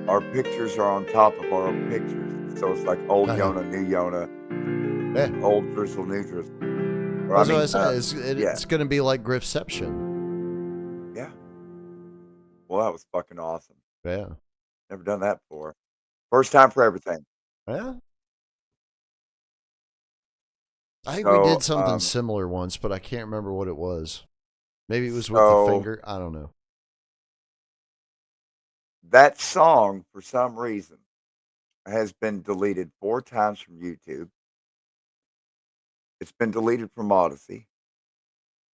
our pictures are on top of our pictures. So it's like old Yona, new Yona, Yeah. old drizzle, new drizzle. Or, That's what I said. It's going to be like Griffception. yeah. Well, that was fucking awesome. Yeah. Never done that before. First time for everything. Yeah. I think we So, did something similar once, but I can't remember what it was. Maybe it was with the So- finger. I don't know. That song, for some reason, has been deleted 4 times from YouTube. It's been deleted from Odyssey.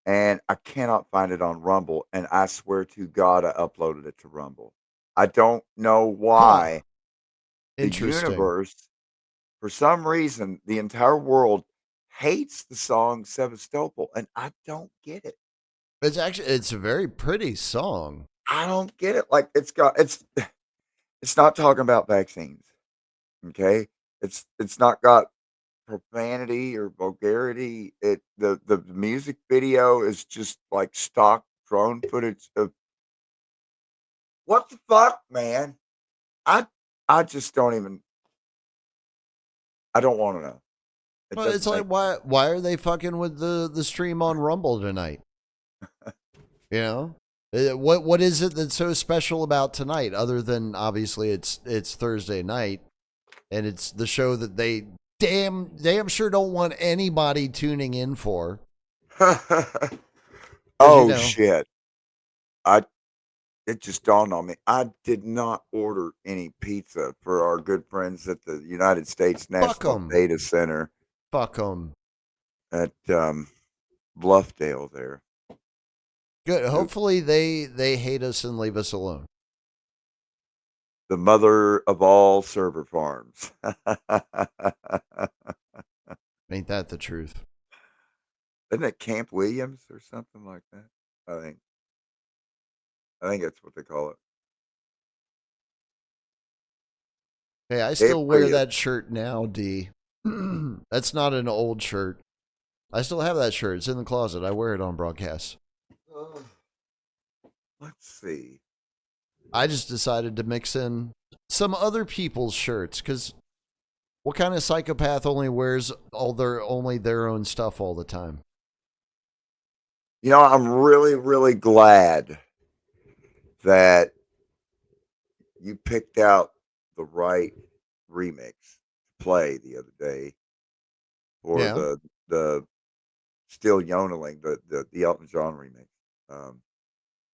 And I cannot find it on Rumble. And I swear to God, I uploaded it to Rumble. I don't know why. The Interesting. universe, for some reason, the entire world hates the song Sevastopol. And I don't get it. It's a very pretty song. I don't get it. Like it's not talking about vaccines. Okay. It's not got profanity or vulgarity. The music video is just like stock drone footage of what the fuck, man. I just don't even. I don't want to know. Well, it's like why are they fucking with the stream on Rumble tonight? You know, what is it that's so special about tonight? Other than obviously it's Thursday night, and it's the show that they damn sure don't want anybody tuning in for. Oh you know. shit! It just dawned on me. I did not order any pizza for our good friends at the United States National 'em. Data Center Fuck them. at Bluffdale there. Good. Hopefully they hate us and leave us alone. The mother of all server farms. Ain't that the truth? Isn't it Camp Williams or something like that? I think that's what they call it. Hey, I still wear Prius. that shirt now, D. That's not an old shirt. I still have that shirt. It's in the closet. I wear it on broadcasts. Let's see. I just decided to mix in some other people's shirts because What kind of psychopath only wears only their own stuff all the time? You know, I'm really, really glad that you picked out the right remix to play the other day for Yeah. the Still Yodeling, the Elton John remix.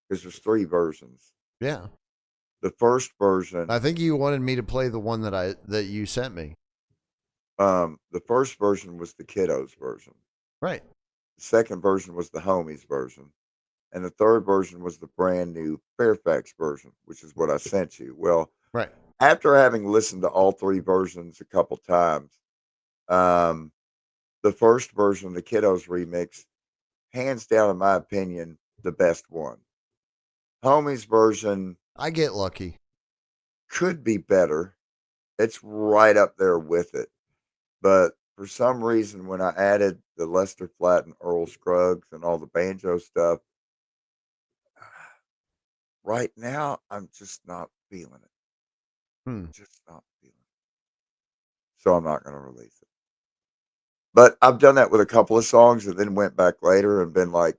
Because there's three versions. Yeah. The first version, I think you wanted me to play the one that you sent me. the first version was the Kiddos version. Right. The second version was the Homies version, and the third version was the brand new Fairfax version, which is what I sent you. Well, Right. after having listened to all three versions a couple times, um, the first version, the Kiddos remix, hands down, in my opinion, the best one. Homies version I get lucky. could be better. It's right up there with it. But for some reason, when I added the Lester Flatt and Earl Scruggs and all the banjo stuff, right now I'm just not feeling it. Hmm. Just not feeling it. So I'm not going to release it. But I've done that with a couple of songs and then went back later and been like,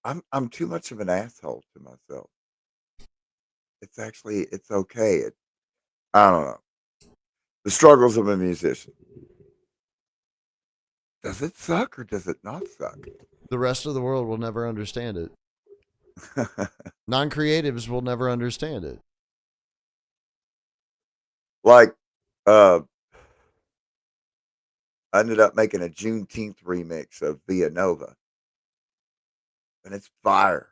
I'm too much of an asshole to myself. It's okay. I don't know. The struggles of a musician. Does it suck or does it not suck? The rest of the world will never understand it. Non-creatives will never understand it. Like, I ended up making a Juneteenth remix of Via Nova, and it's fire.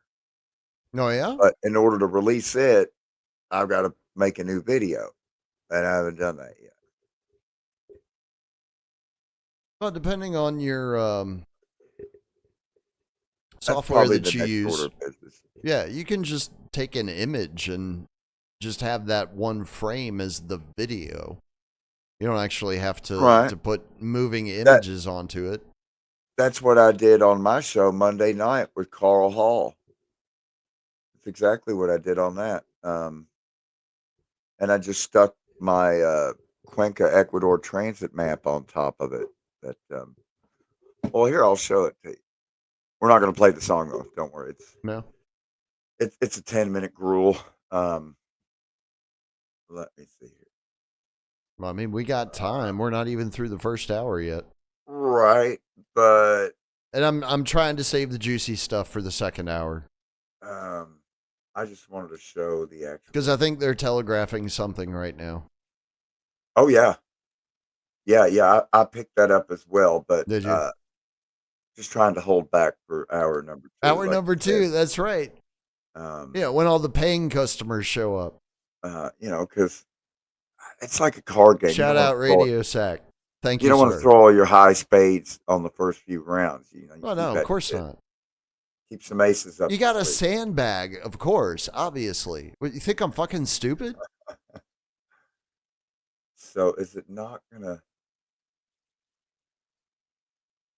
Oh yeah. But in order to release it, I've got to make a new video, and I haven't done that yet. Well, depending on your That's software probably that the you next order use, of business. yeah, you can just take an image and just have that one frame as the video. You don't actually have Right. to put moving That images onto it. that's what I did on my show Monday night with Carl Hall. It's exactly what I did on that. And I just stuck my Cuenca, Ecuador transit map on top of it. That well, here I'll show it to you. We're not going to play the song though. Don't worry. No. It's a 10-minute gruel. Um, let me see here. I mean, we got time. We're not even through the first hour yet. Right, but And I'm trying to save the juicy stuff for the second hour um, I just wanted to show the because actual. I think they're telegraphing something right now. Oh yeah, yeah. I picked that up as well, but Did you? just trying to hold back for hour number two, Hour like number you said. two. That's right. Um, Yeah, when all the paying customers show up. because it's like a card game. Shout out Radio Sack. Thank You you, don't want to sir. throw all your high spades on the first few rounds. You Oh keep no, of that course shit. not. Keep some aces up. You the got a sleeve. sandbag, of course, obviously. What, you think I'm fucking stupid? So is it not gonna?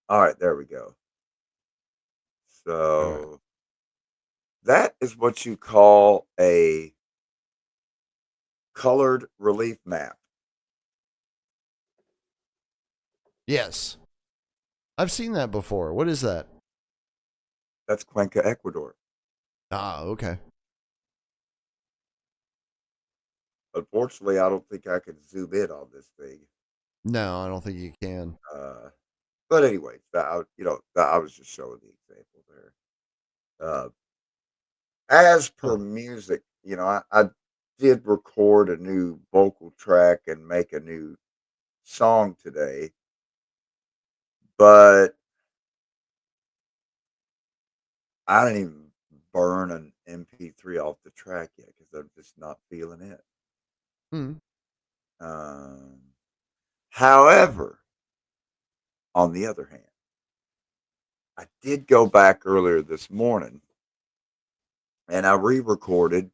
All right, there we go. All right. So that is what you call a colored relief map. Yes. I've seen that before. What is that? That's Cuenca, Ecuador. Ah, okay. Unfortunately, I don't think I can zoom in on this thing. No, I don't think you can. But anyway, I was just showing the example there. As per Huh. music, I did record a new vocal track and make a new song today, but I didn't even burn an MP3 off the track yet because I'm just not feeling it. Hmm. Um, However, on the other hand, I did go back earlier this morning and I re-recorded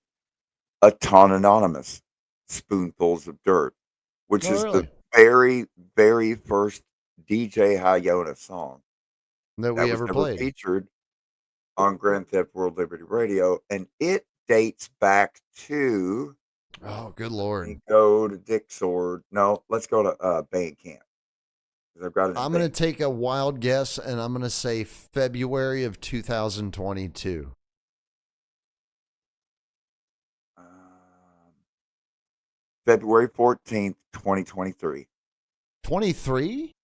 a ton anonymous spoonfuls of dirt, which Oh, is the really? very, very first DJ High Yona song That that we was ever never played. featured on Grand Theft World Liberty Radio, and it dates back to Oh, good Let Lord. me go to Dick Sword. No, let's go to Bandcamp because I've got it in I'm going to Bandcamp. take a wild guess and I'm going to say February of 2022. Um, February 14th, 2023. 23?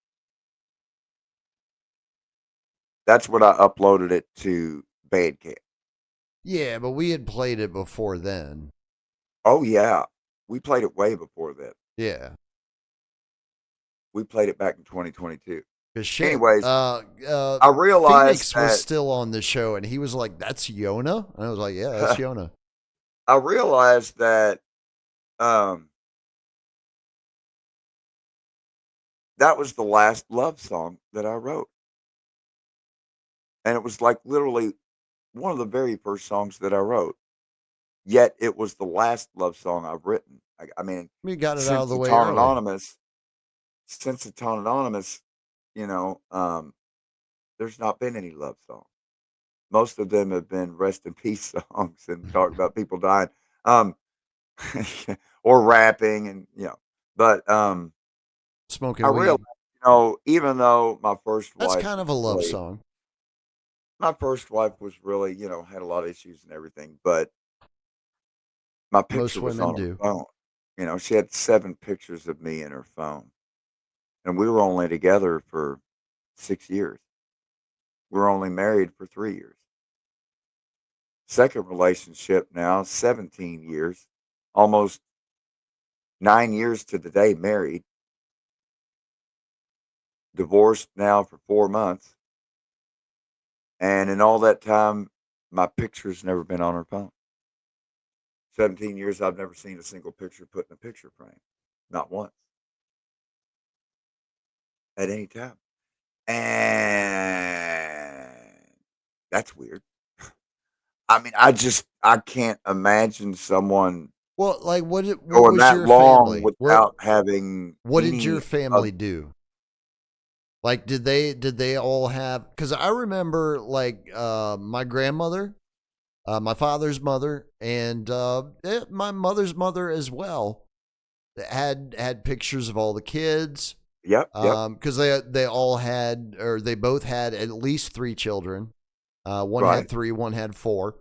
That's when I uploaded it to Bandcamp. Yeah, but we had played it before then. Oh, yeah. We played it way before that. Yeah. We played it back in 2022. Cause shit, Anyways, I realized Phoenix was that still on the show, and he was like, "That's Yona," and I was like, "Yeah, that's Yona." I realized that um, that was the last love song that I wrote, and it was like literally one of the very first songs that I wrote. Yet it was the last love song I've written. I mean, We got it out of since the it's way on early. anonymous, since it's on anonymous, you know, there's not been any love songs. Most of them have been rest in peace songs and talk about people dying, um, or rapping, and But I Smoking realized, weed. even though my first That's wife kind was of a love really, song. had a lot of issues and everything, but my Most picture was women on her do. phone. She had 7 pictures of me in her phone, and we were only together for 6 years. We were only married for 3 years. Second relationship now, 17 years, almost 9 years to the day married, divorced now for 4 months, and in all that time, my picture's never been on her phone. 17 years, I've never seen a single picture put in a picture frame, not once, at any time, and that's weird. I mean, I can't imagine someone Well, like what going was that your long family? without having What did your any of. family do? Like, did they all have? Because I remember, like, my grandmother, my father's mother, and my mother's mother as well had pictures of all the kids. Yep, yep, Because they all had, or they both had at least 3 children. One had right. 3, one had 4.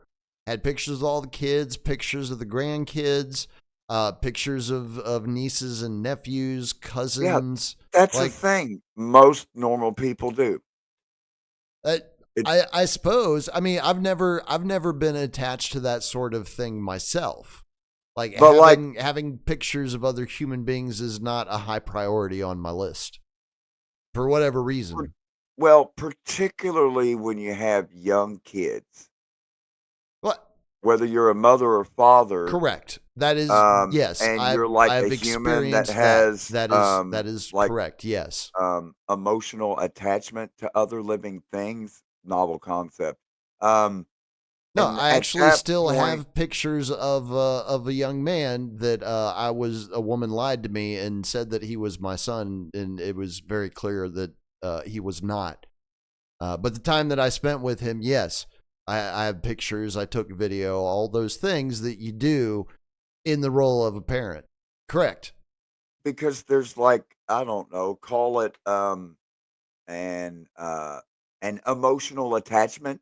Had pictures of all the kids, pictures of the grandkids, pictures of nieces and nephews, Yeah, cousins. that's the Like, thing most normal people do. uh, It I suppose. I mean, I've never been attached to that sort of thing myself. Like but, like, having pictures of other human beings is not a high priority on my list for whatever per reason. well, particularly when you have young kids, What? whether you're a mother or father, Correct. That is yes. and you're I've like a I've human that experienced that. has, That is like, correct. Yes. emotional attachment to other living things, novel concept. Um, No, and I at actually that still point, have pictures of a young man that a woman lied to me and said that he was my son, and it was very clear that he was not. But the time that I spent with him, yes, I have pictures, I took video, all those things that you do in the role of a parent. Correct. because there's, like, I don't know, call it, an, an emotional attachment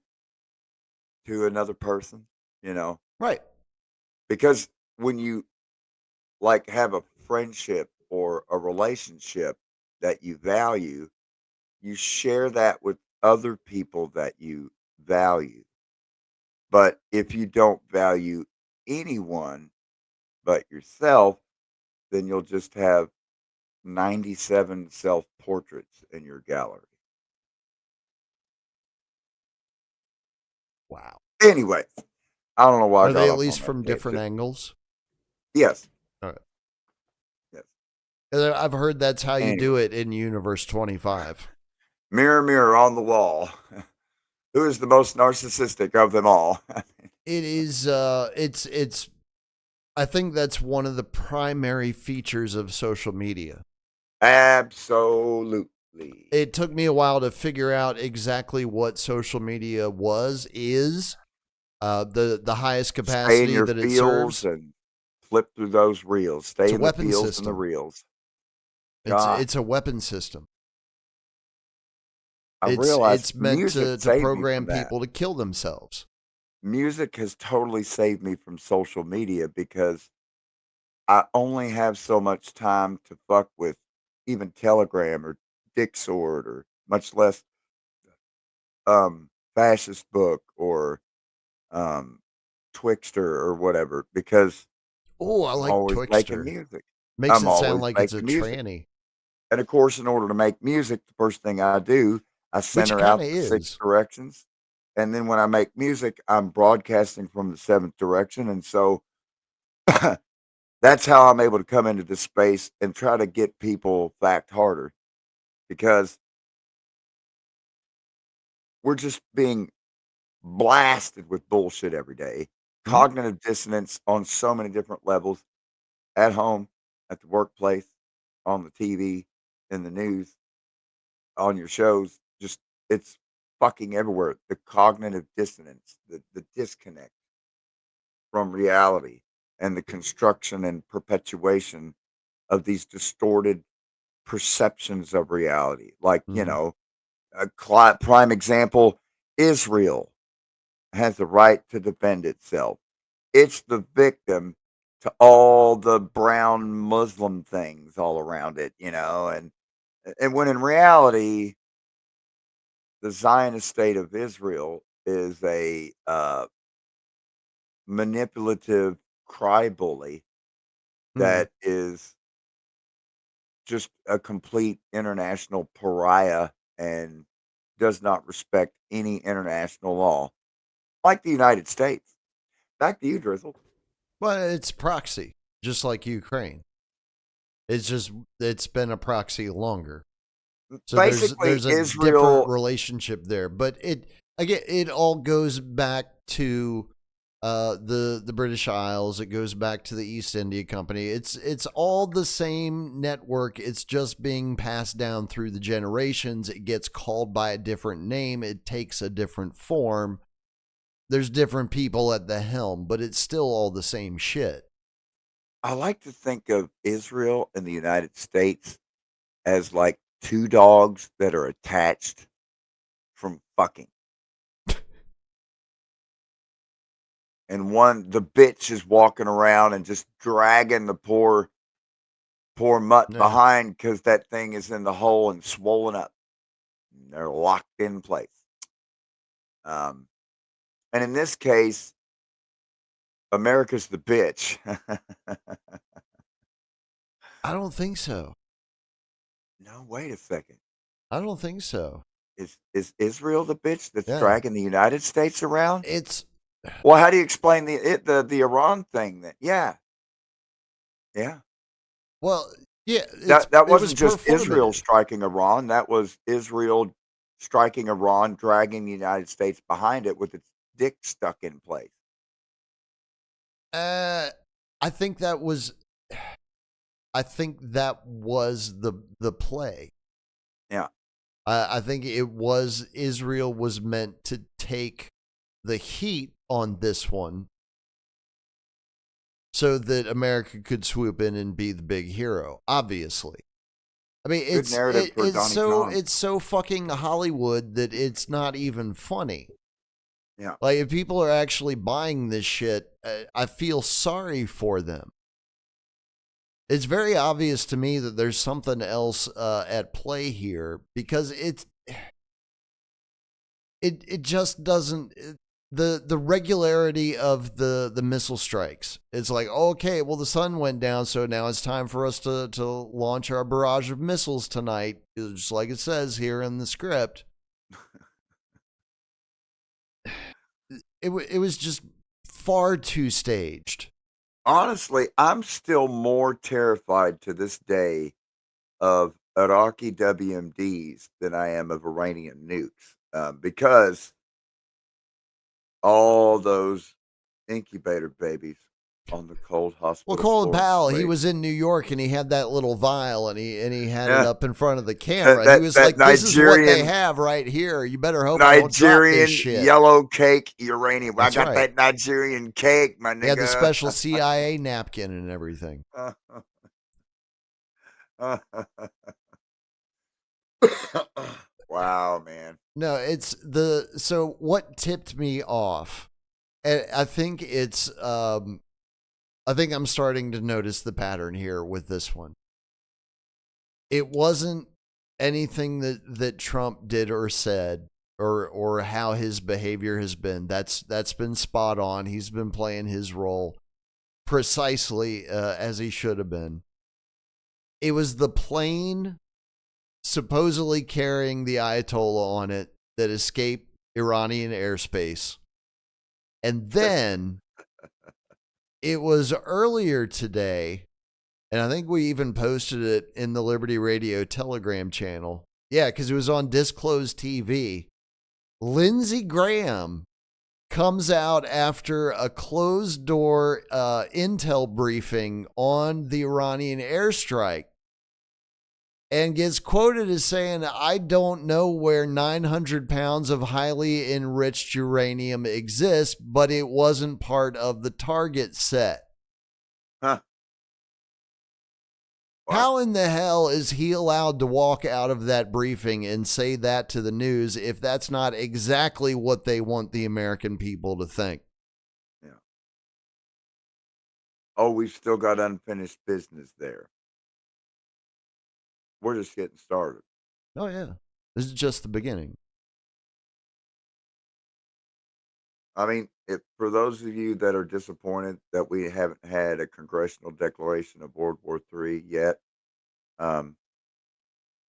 to another person, you know? Right. Because when you, like, have a friendship or a relationship that you value, you share that with other people that you value. But if you don't value anyone but yourself, then you'll just have 97 self-portraits in your gallery. Wow. Anyway, I don't know why I Are they got at off least on that from different tangent. angles? Yes, All right. yes. 'Cause I've heard that's how you do Anyway, it in Universe 25. mirror, mirror on the wall, who is the most narcissistic of them all? It is it's I think that's one of the primary features of social media. Absolutely. It took me a while to figure out exactly what social media is, the highest Stay in capacity your that it fields serves. and flip through those reels, It's stay a in the weapon fields and the system. reels. It's God, it's a weapon system. I realized It's meant music to saved me program from that. people to kill themselves. Music has totally saved me from social media because I only have so much time to fuck with even Telegram or Dick Sword or much less Fascist Book or um Twixter or whatever because Oh, I I'm like always making Twixter. music. Makes I'm it sound always like it's a making music. tranny, And of course, in order to make music, the first thing I do, I which it center kind of out the six is. directions. And then when I make music, I'm broadcasting from the seventh direction. And so that's how I'm able to come into this space and try to get people fact harder because we're just being blasted with bullshit every day. Mhm. Cognitive dissonance on so many different levels at home, at the workplace, on the TV, in the news, on your shows. Just it's fucking everywhere. The cognitive dissonance, the disconnect from reality, and the construction and perpetuation of these distorted perceptions of reality. Like, Mhm. a prime example Israel has the right to defend itself. It's the victim to all the brown Muslim things all around it, and when in reality, the Zionist state of Israel is a manipulative cry bully Mhm. that is just a complete international pariah and does not respect any international law, like the United States. Back to you, Drizzle. Well, it's proxy, just like Ukraine. It's been a proxy longer. So Basically, there's a different Israel. relationship there, but it all goes back to the British Isles. It goes back to the East India Company. It's all the same network. It's just being passed down through the generations. It gets called by a different name. It takes a different form. There's different people at the helm, but it's still all the same shit. I like to think of Israel and the United States as like two dogs that are attached from fucking. And the bitch is walking around and just dragging the poor mutt Yeah. behind because that thing is in the hole and swollen up. And they're locked in place. Um, and in this case, America's the bitch. I don't think so. No, wait a second. I don't think so. Is Israel the bitch that's Yeah. dragging the United States around? It's Well, how do you explain the Iran thing? Then yeah. well, yeah, That it was wasn't just Israel performative. striking Iran. That was Israel striking Iran, dragging the United States behind it with its dick stuck in place. Uh, I think that was the play. Yeah. I think it was Israel was meant to take the heat on this one so that America could swoop in and be the big hero. Obviously, I mean Good narrative for Donnie John. it's so fucking Hollywood that it's not even funny. Yeah. Like if people are actually buying this shit, I feel sorry for them. It's very obvious to me that there's something else at play here because it just doesn't the regularity of the missile strikes. It's like, okay, well the sun went down, so now it's time for us to launch our barrage of missiles tonight, just like it says here in the script. It was just far too staged. Honestly, I'm still more terrified to this day of Iraqi WMDs than I am of Iranian nukes because all those incubator babies on the cold Well, hospital Colin floor. Powell, he Wait. was in New York and he had that little vial and he had it Yeah. up in front of the That camera and he that was that like, "This is what they Nigerian have right here. You better hope I don't drop this Nigerian shit." yellow cake uranium. I That's got right. that Nigerian cake, my He had the nigga. special CIA napkin and everything. Wow, man. No, it's so what tipped me off, and I think I think I'm starting to notice the pattern here with this one. It wasn't anything that Trump did or said or how his behavior has been. That's been spot on. He's been playing his role precisely as he should have been. It was the plane supposedly carrying the Ayatollah on it that escaped Iranian airspace. And then it was earlier today, and I think we even posted it in the Liberty Radio Telegram channel. Yeah, because it was on Disclosed TV. Lindsey Graham comes out after a closed door intel briefing on the Iranian airstrike and gets quoted as saying, "I don't know where 900 pounds of highly enriched uranium exists, but it wasn't part of the target set." Huh. Wow. How in the hell is he allowed to walk out of that briefing and say that to the news if that's not exactly what they want the American people to think? Yeah. Oh, we've still got unfinished business there. We're just getting started. Oh, yeah. This is just the beginning. I mean, if for those of you that are disappointed that we haven't had a congressional declaration of World War III yet, um,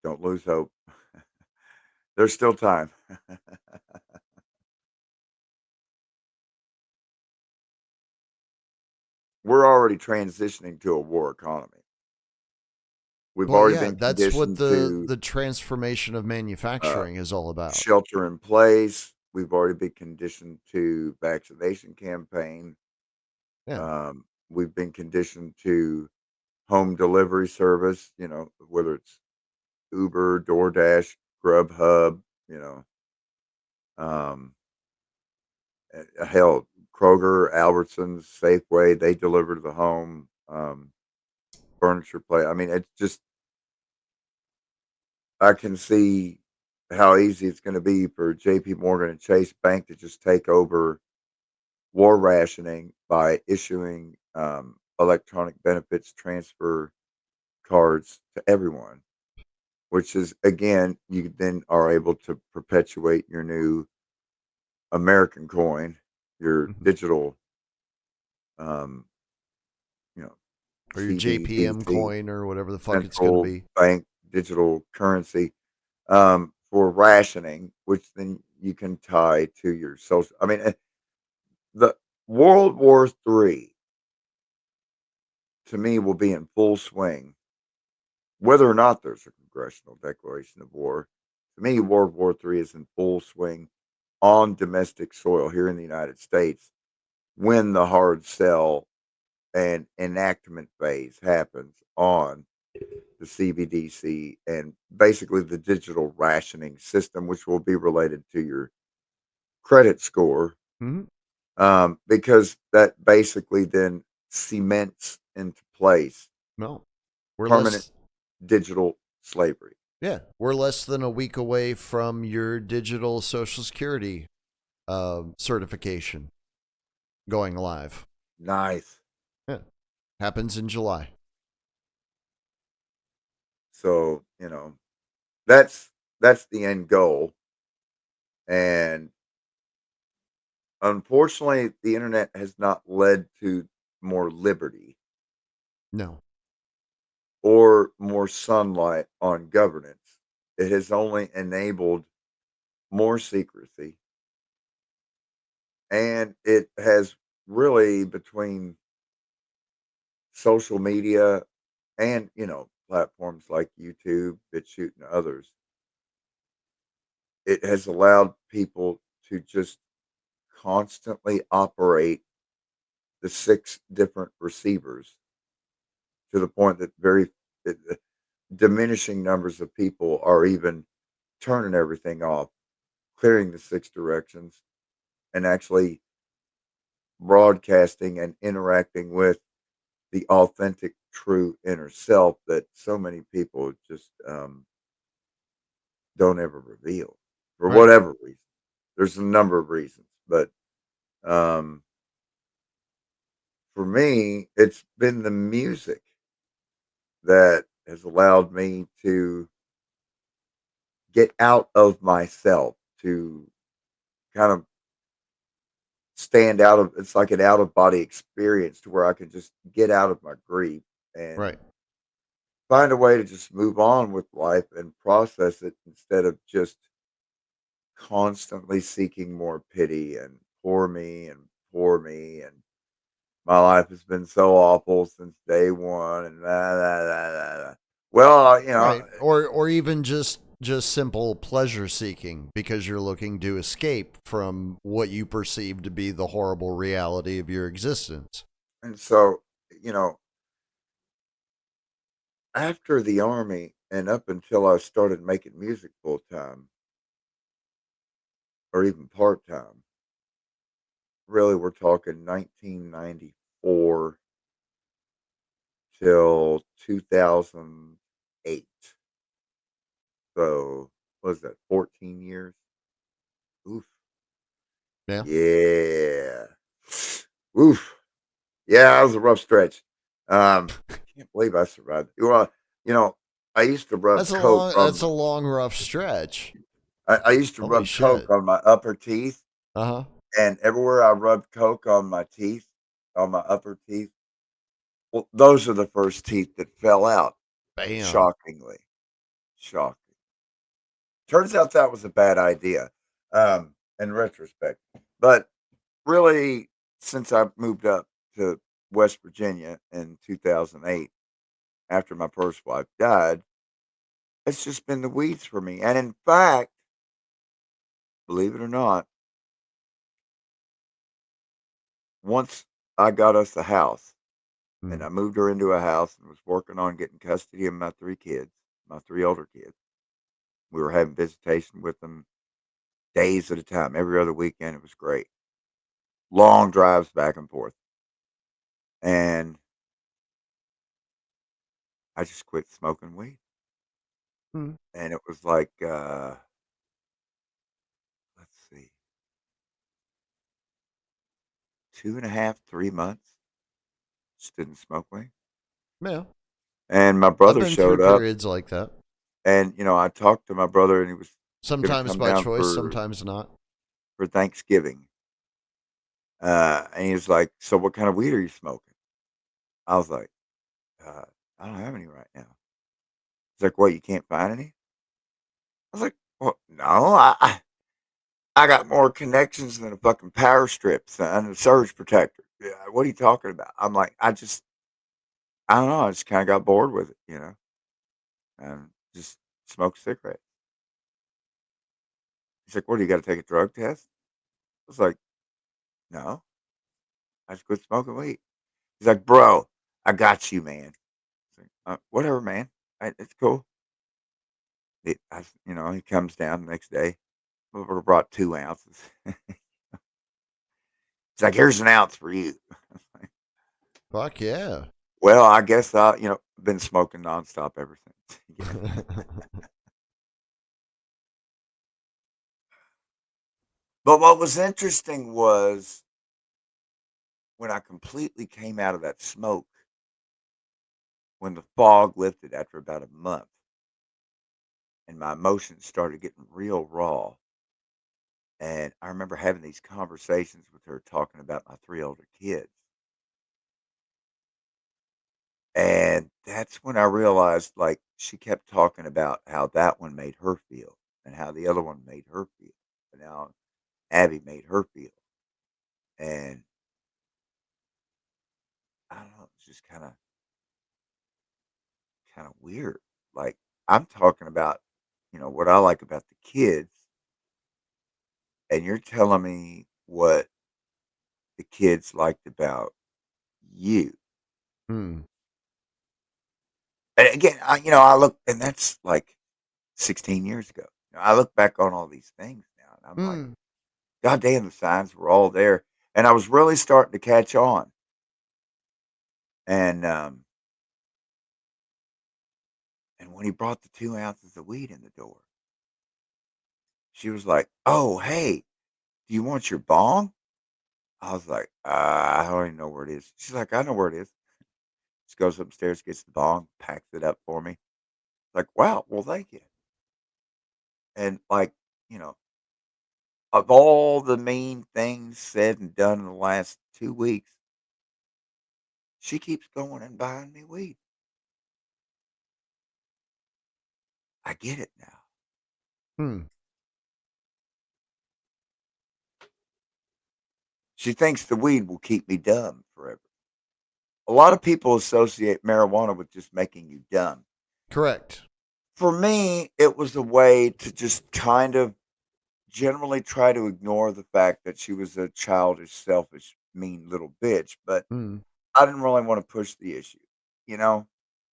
don't lose hope. There's still time. We're already transitioning to a war economy. We've Well, already yeah, been that's what conditioned to the transformation of uh, manufacturing is all about. shelter in place. We've already been conditioned to vaccination campaign. Yeah. We've been conditioned to home delivery service, whether it's Uber, DoorDash, Grubhub, um, hell, Kroger, Albertsons, Safeway, they deliver to the home, furniture play. I mean, it's just, I can see how easy it's going to be for JP Morgan and Chase Bank to just take over war rationing by issuing electronic benefits transfer cards to everyone, which is, again, you then are able to perpetuate your new American coin, your Mhm. digital, um, you know, Or your JPM CBDC, coin or whatever the fuck it's going to central be. bank digital currency, for rationing, which then you can tie to your social. I mean, the World War III to me will be in full swing, whether or not there's a congressional declaration of war. To me, World War III is in full swing on domestic soil here in the United States when the hard sell and enactment phase happens on the CBDC and basically the digital rationing system, which will be related to your credit score, Mhm. because that basically then cements into place No, we're permanent less. digital slavery. Yeah, we're less than a week away from your digital Social Security certification going live. Nice. Yeah, happens in July. So, that's the end goal. And unfortunately, the internet has not led to more liberty No. or more sunlight on governance. It has only enabled more secrecy. And it has really, between social media and, platforms like YouTube, BitChute, and others, it has allowed people to just constantly operate the 6 different receivers to the point that diminishing numbers of people are even turning everything off, clearing the 6 directions, and actually broadcasting and interacting with the authentic, true inner self that so many people just don't ever reveal for Right. whatever reason. There's a number of reasons, but um, for me, it's been the music that has allowed me to get out of myself, to kind of stand out of it's like an out of body experience to where I can just get out of my grief and Right. find a way to just move on with life and process it instead of just constantly seeking more pity and poor me and poor me and my life has been so awful since day one and blah, blah, blah, blah, blah. Well, Right. Or even just simple pleasure seeking because you're looking to escape from what you perceive to be the horrible reality of your existence. and so, you know, after the army and up until I started making music full time or even part time, really we're talking 1994 till 2008. So, what was that, 14 years? Oof. Yeah. Yeah. Oof. Yeah, that was a rough stretch. Can't believe I survived. Well, you know, I used to rub coke That's on a long rough stretch. I used to Holy rub coke shit. on my upper teeth, Uh-huh. and everywhere I rubbed coke on my teeth, on my upper teeth, well, those are the first teeth that fell out. Bam. Shockingly. Shocking. Turns out that was a bad idea, in retrospect. But really, since I moved up to West Virginia in 2008, after my first wife died, it's just been the weeds for me. And in fact, believe it or not, once I got us a house and Mm. I moved her into a house and was working on getting custody of my 3 kids, my 3 older kids, we were having visitation with them days at a time, every other weekend. It was great. Long drives back and forth. And I just quit smoking weed. Mm. And it was like, let's see, 2.5, 3 months, just didn't smoke weed. Yeah. And my I've brother been through showed up, periods like that. and I talked to my brother, and he was going to Sometimes come by down choice, sometimes not. for Thanksgiving. And he was like, "So, what kind of weed are you smoking?" I was like, uh, "I don't have any right now." He's like, "What? You can't find any?" I was like, "Well, no, I got more connections than a fucking power strip, son, a surge protector. Yeah, what are you talking about?" I'm like, I don't know. I just kind of got bored with it, and just smoke cigarettes. He's like, "What? Do you got to take a drug test?" I was like, "No, I just quit smoking weed." He's like, "Bro, I got you, man." It's like, "Whatever, man. It's cool." He comes down the next day. Motherfucker brought 2 ounces. It's like, "Here's an ounce for you." Fuck yeah. Well, I guess been smoking nonstop ever since. Yeah. But what was interesting was when I completely came out of that smoke, when the fog lifted after about a month and my emotions started getting real raw. And I remember having these conversations with her talking about my 3 older kids. And that's when I realized, like, she kept talking about how that one made her feel and how the other one made her feel and how Abby made her feel. And I don't know, it's just kind of weird. Like, I'm talking about, what I like about the kids, and you're telling me what the kids liked about you. Hmm. And again, I look, and that's like 16 years ago. I look back on all these things now, and I'm like, Hmm. God damn, the signs were all there. And I was really starting to catch on. And and when he brought the 2 ounces of weed in the door, she was like, "Oh, hey, do you want your bong?" I was like, I don't even know where it is." She's like, "I know where it is." She goes upstairs, gets the bong, packs it up for me. Like, wow, well, thank you. And like, you know, of all the mean things said and done in the last 2 weeks, she keeps going and buying me weed. I get it now. Hmm. She thinks the weed will keep me dumb forever. A lot of people associate marijuana with just making you dumb. Correct. For me, it was a way to just kind of generally try to ignore the fact that she was a childish, selfish, mean little bitch, but Hmm. I didn't really want to push the issue, you know?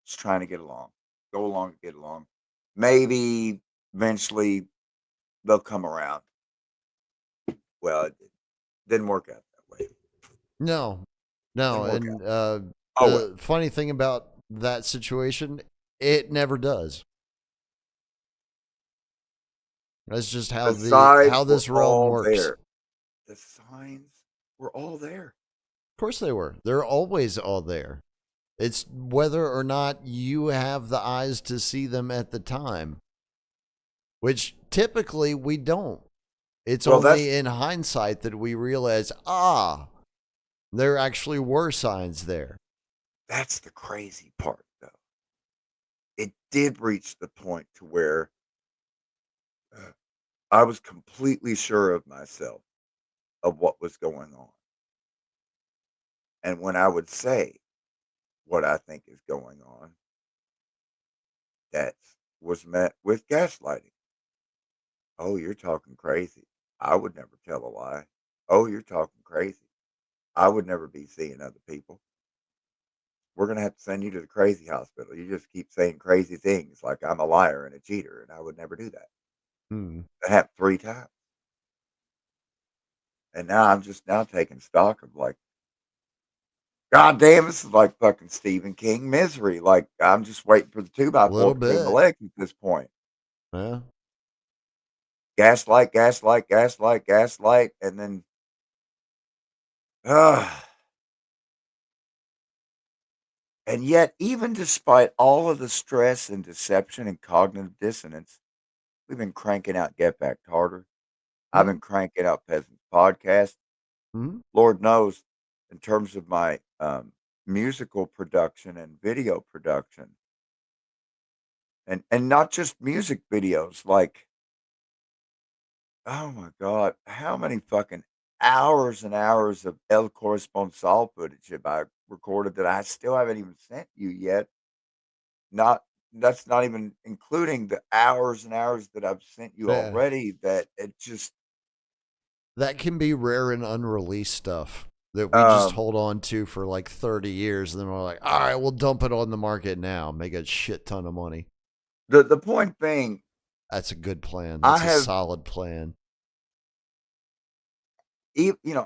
Just trying to get along, go along and get along. Maybe eventually they'll come around. Well, it didn't work out that way. No, no. Didn't work And out. Oh well. the funny thing about that situation, it never does. That's just The signs how were this realm all works. there. The signs were all there. Of course they were. They're always all there. It's whether or not you have the eyes to see them at the time, which typically we don't. It's Well, only in hindsight that we realize, there actually were signs there. that's the crazy part, though. It did reach the point to where uh, I was completely sure of myself of what was going on. And when I would say what I think is going on, that was met with gaslighting. "Oh, you're talking crazy. I would never tell a lie. Oh, you're talking crazy. I would never be seeing other people. We're gonna have to send you to the crazy hospital. You just keep saying crazy things like I'm a liar and a cheater, and I would never do that." Hmm. That happened 3 times. And now I'm just now taking stock of like, God damn, this is like fucking Stephen King misery. Like I'm just waiting for the two by A four little between my bit. legs at this point. Yeah. Gaslight, gaslight, gaslight, gaslight, and then uh, and yet, even despite all of the stress and deception and cognitive dissonance, we've been cranking out Get Back Harder. I've Hmm. been cranking out Peasants Podcast. Hmm. Lord knows, in terms of my musical production and video production, and not just music videos, like, oh my god, how many fucking hours and hours of El Corresponsal footage have I recorded that I still haven't even sent you yet? Not That's not even including the hours and hours that I've sent you Yeah. already that it just That can be rare and unreleased stuff that we just um hold on to for like 30 years. And then we're like, all right, we'll dump it on the market now, make a shit ton of money. the point being, That's a good plan. I That's a have solid plan.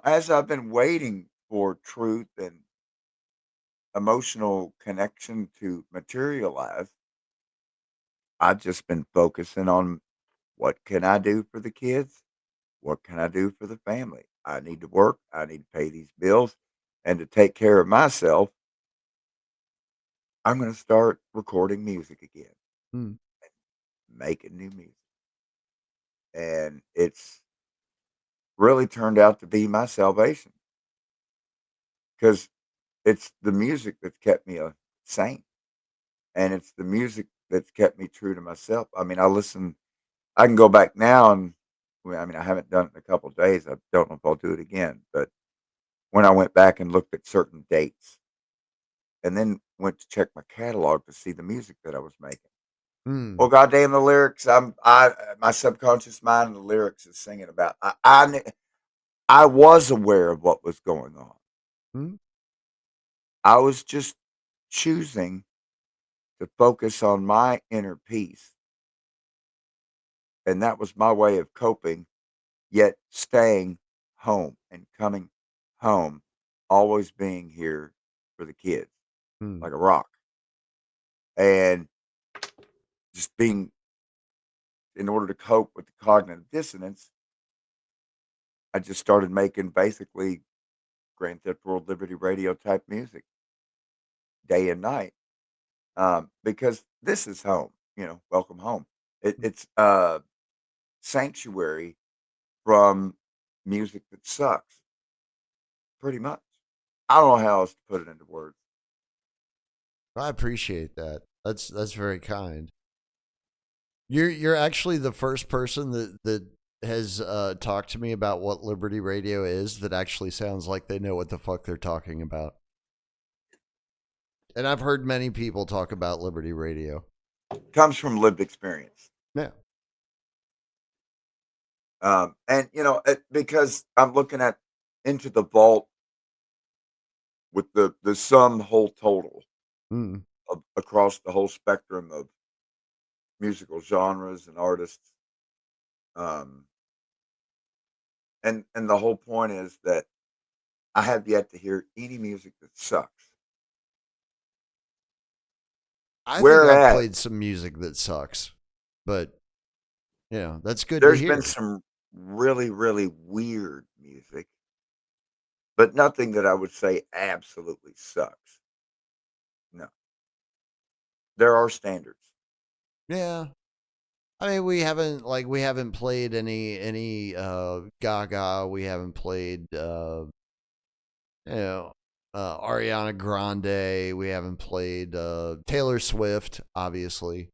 as I've been waiting for truth and emotional connection to materialize, I've just been focusing on what can I do for the kids? What can I do for the family? I need to work. I need to pay these bills. And to take care of myself, I'm going to start recording music again, Hmm. making new music. And it's really turned out to be my salvation because it's the music that's kept me a saint. And it's the music that's kept me true to myself. I mean, I can go back now and, well, I mean, I haven't done it in a couple of days. I don't know if I'll do it again. But when I went back and looked at certain dates and then went to check my catalog to see the music that I was making. Hmm. Well, goddamn the lyrics! My subconscious mind and the lyrics is singing about. I was aware of what was going on, Hmm. I was just choosing to focus on my inner peace, and that was my way of coping, yet staying home and coming home, always being here for the kids Hmm. like a rock, and just being in order to cope with the cognitive dissonance, I just started making basically Grand Theft World Liberty Radio type music day and night, because this is home, welcome home. It's sanctuary from music that sucks, pretty much. I don't know how else to put it into words. I appreciate that. That's very kind. You're actually the first person that has talked to me about what Liberty Radio is that actually sounds like they know what the fuck they're talking about. And I've heard many people talk about Liberty Radio. Comes from lived experience. Yeah. And because I'm looking at into the vault with the sum whole total Mm. across the whole spectrum of musical genres and artists. Um, and the whole point is that I have yet to hear any music that sucks. I think I've Whereas played some music that sucks, but that's good to there's been hear. some really, really weird music, but nothing that I would say absolutely sucks. No, there are standards. Yeah. I mean, we haven't played any Gaga. We haven't played you know Ariana Grande. We haven't played Taylor Swift. Obviously,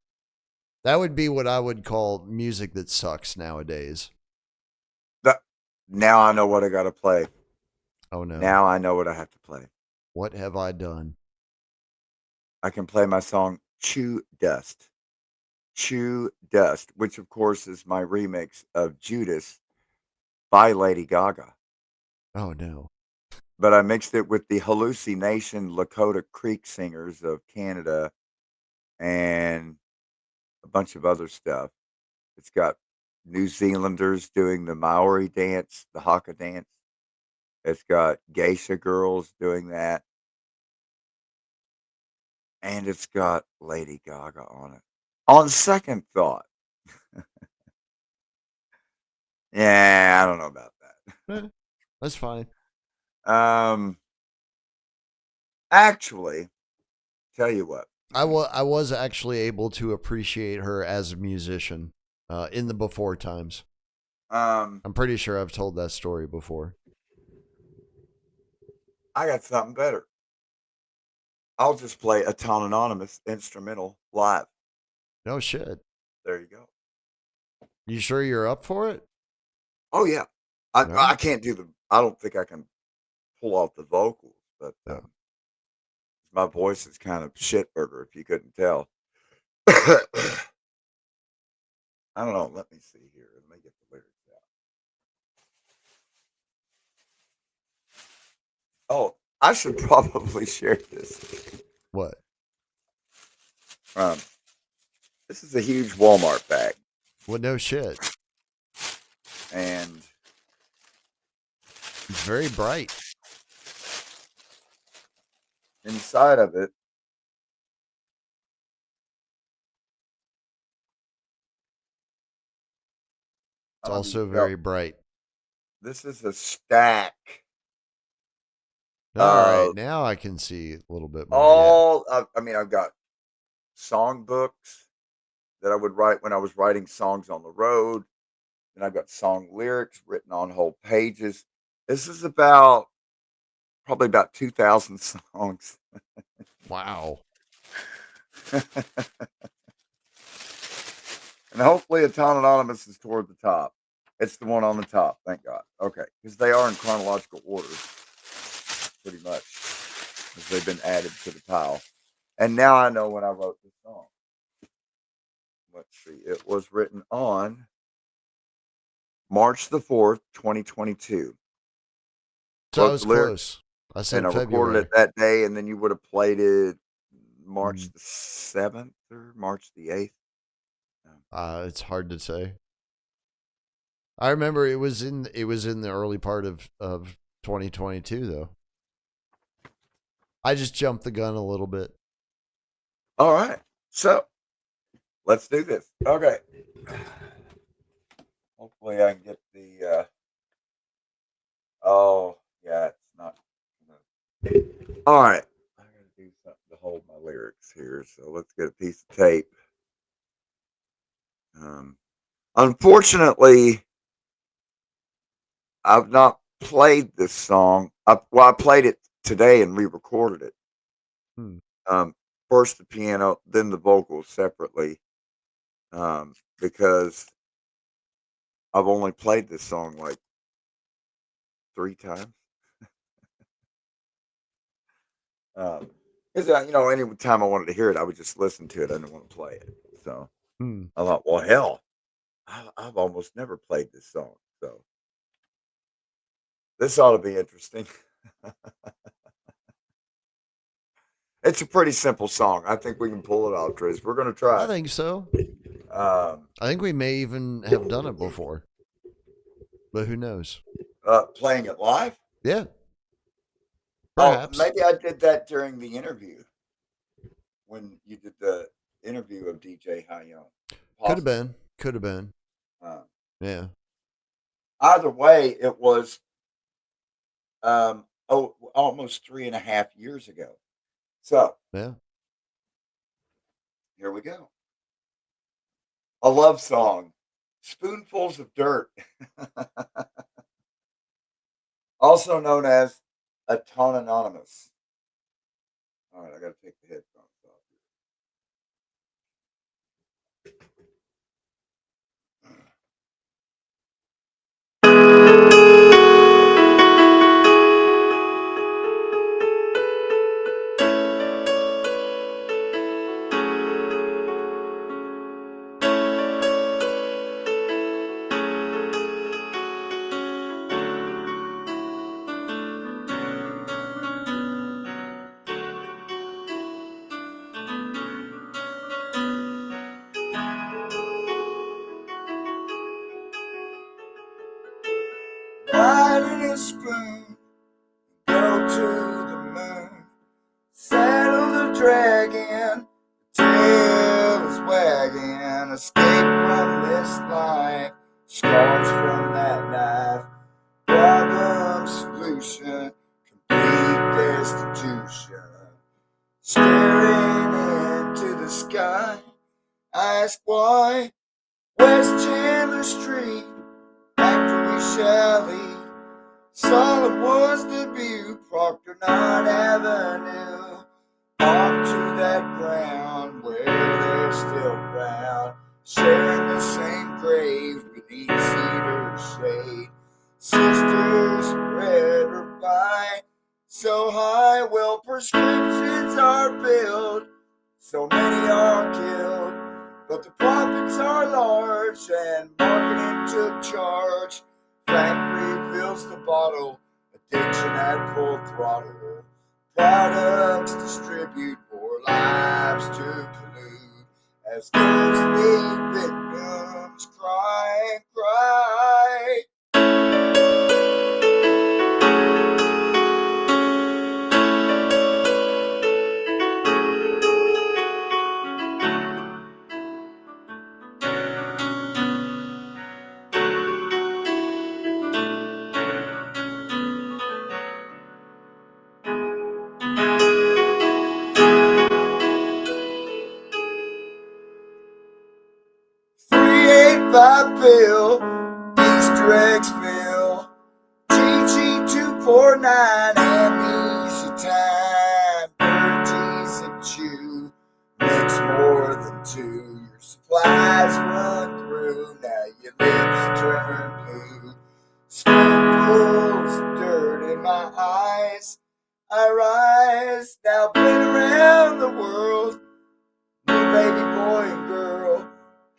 that would be what I would call music that sucks nowadays. That, now I know what I got to play. Oh no, Now I know what I have to play. what have I done? I can play my song Chew Dust. Chew Dust, which of course is my remix of Judas by Lady Gaga. Oh no. But I mixed it with the Hallucination Lakota Creek Singers of Canada and a bunch of other stuff. It's got New Zealanders doing the Maori dance, the Haka dance. It's got geisha girls doing that. And it's got Lady Gaga on it. On second thought, yeah, I don't know about Eh, that's fine. that. Actually, tell you what. I was actually able to appreciate her as a musician in the before times. Um, I'm pretty sure I've told that story before. I got something better. I'll just play a Ton Anonymous instrumental live. No shit. There you go. You sure you're up for it? Oh yeah, I No. I can't do the. I don't think I can pull off the vocals, but No. my voice is kind of shit burger if you couldn't tell. I don't know. Let me see here. Let me get the lyrics out. Oh, I should probably share this. What? Um, this is a huge Walmart bag, Well, no shit. and It's very bright. inside of it, It's I mean, also very bright. this is a stack All right, of now I can see a little bit more. Yeah. all. I mean, I've got song books that I would write when I was writing songs on the road. And I've got song lyrics written on whole pages. This is about probably about 2,000 songs. Wow. And hopefully a Ton Anonymous is toward the top. It's the one on the top, thank God. Okay, because they are in chronological order, pretty much, as they've been added to the pile. And now I know when I wrote this song. Let's see, it was written on March the 4th, 2022. So I Wrote was the lyrics. close. I and said I recorded February. it that day, and then you would have played it March Mm. the 7th or March the 8th. It's hard to say. I remember it was in the early part of 2022 though. I just jumped the gun a little bit. All right, so let's do this. Okay. Hopefully, I can get the. Oh, yeah, it's not. All right. I gotta do something to hold my lyrics here, so let's get a piece of tape. Um, Unfortunately, I've not played this song. I played it today and re-recorded it. Hmm. First the piano, then the vocals separately, because I've only played this song like 3 times. Because any time I wanted to hear it, I would just listen to it. I didn't want to play it. So Hmm. I thought, well, hell, I've almost never played this song. So this ought to be interesting. It's a pretty simple song. I think we can pull it off, Trish. We're going to I try. think so. Um, I think we may even have done it before, but who knows? Playing it live. Yeah, Oh, perhaps. maybe I did that during the interview when you did the interview of DJ High Yona. Could have Possibly. been. Could have been. Uh, Yeah. Either way, it was almost 3.5 years ago. So Yeah. here we go. A love song, Spoonfuls of Dirt, also known as Anonymous. All right, I got to take the headphones off. Ride in a spoon, go to the moon, saddle the dragon, tail is wagging, escape from this life, scars from that knife, problem solution, complete destitution, staring into the sky, ask why, West Chandler Street, after we shall leave. Solid was the view, Proctor Knott Avenue, off to that ground where they're still found, sharing the same grave beneath cedar shade. Sisters read reply, so high, well, prescriptions are filled, so many are killed, but the profits are large and marketing took charge. Frank refills the bottle, addiction at full throttle. Products distribute more lives to pollute as ghostly victims cry and cry. 385 Bill, Easter eggs Bill, GG249, amnesia time, Burgess and chew, makes more than two, your supplies run through, now your lips turn blue, spoonfuls of dirt in my eyes, I rise, now been around the world, new baby boy and girl,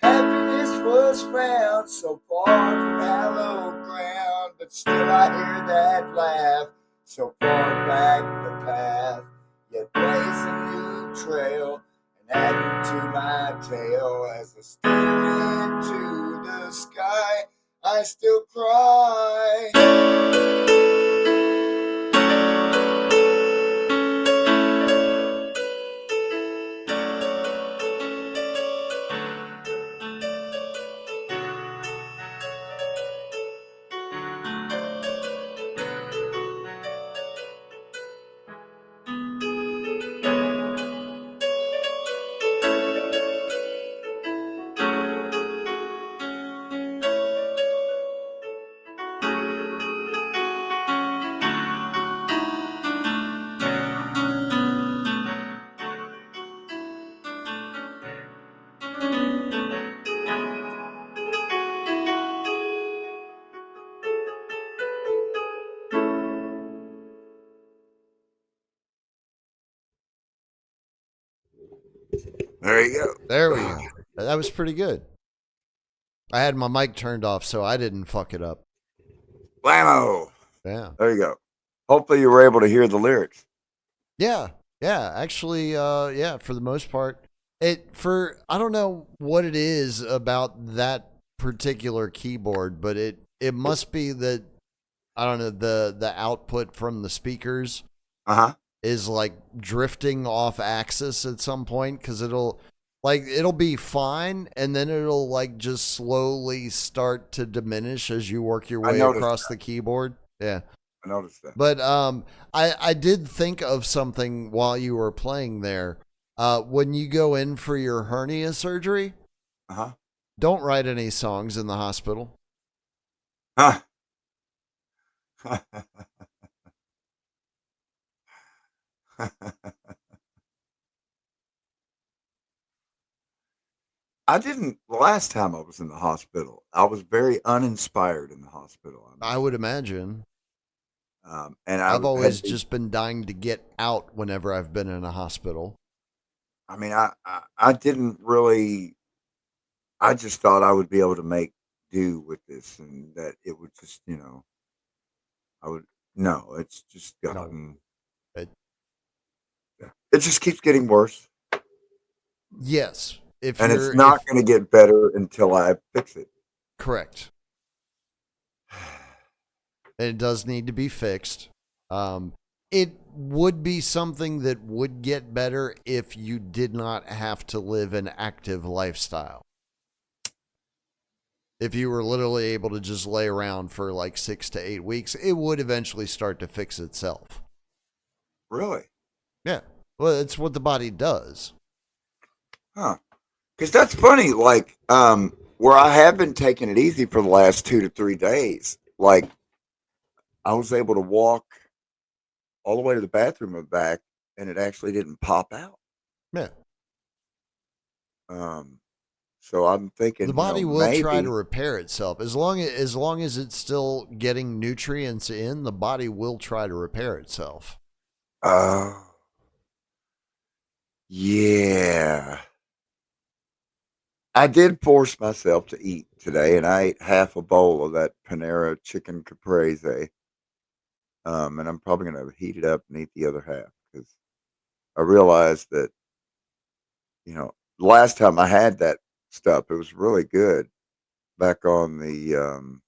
happiness was found so far from hallowed ground, but still I hear that laugh so far back the path, yet blaze a new trail and add to my tale as I stare into the sky. I still cry. There you go. There we go. That was pretty good. I had my mic turned off, so I didn't fuck it up. Blammo. Yeah. There you go. Hopefully you were able to hear the lyrics. Yeah. Yeah. Actually, yeah, for the most part. I don't know what it is about that particular keyboard, but it must be that I don't know, the output from the speakers Uh-huh. is like drifting off axis at some point, because it'll be fine, and then it'll like just slowly start to diminish as you work your I way noticed across the keyboard. Yeah. I noticed that. But I did think of something while you were playing there. When you go in for your hernia surgery, Uh-huh. don't write any songs in the hospital. Huh. I didn't last time I was in the hospital. I was very uninspired in the hospital. I I must would say. imagine. And I've had always to, just been dying to get out whenever I've been in a hospital. I mean, I didn't really. I just thought I would be able to make do with this, and that it would just, I would. No, it's just No. gotten. It, Yeah. It just keeps getting worse, yes. and it's not going to get better until I fix it. Correct. It does need to be fixed. It would be something that would get better if you did not have to live an active lifestyle. If you were literally able to just lay around for like 6 to 8 weeks, it would eventually start to fix itself. Really? Yeah. Well, it's what the body does. Huh? Because that's funny. Like, where I have been taking it easy for the last 2 to 3 days. Like, I was able to walk all the way to the bathroom and back, and it actually didn't pop out. Yeah. Um, so I'm The thinking, body will try to maybe. repair itself. As long as it's still getting nutrients in, the body will try to repair itself. Oh, yeah. I did force myself to eat today, and I ate half a bowl of that Panera chicken caprese. And I'm probably going to heat it up and eat the other half because I realized that, the last time I had that stuff, it was really good back on the,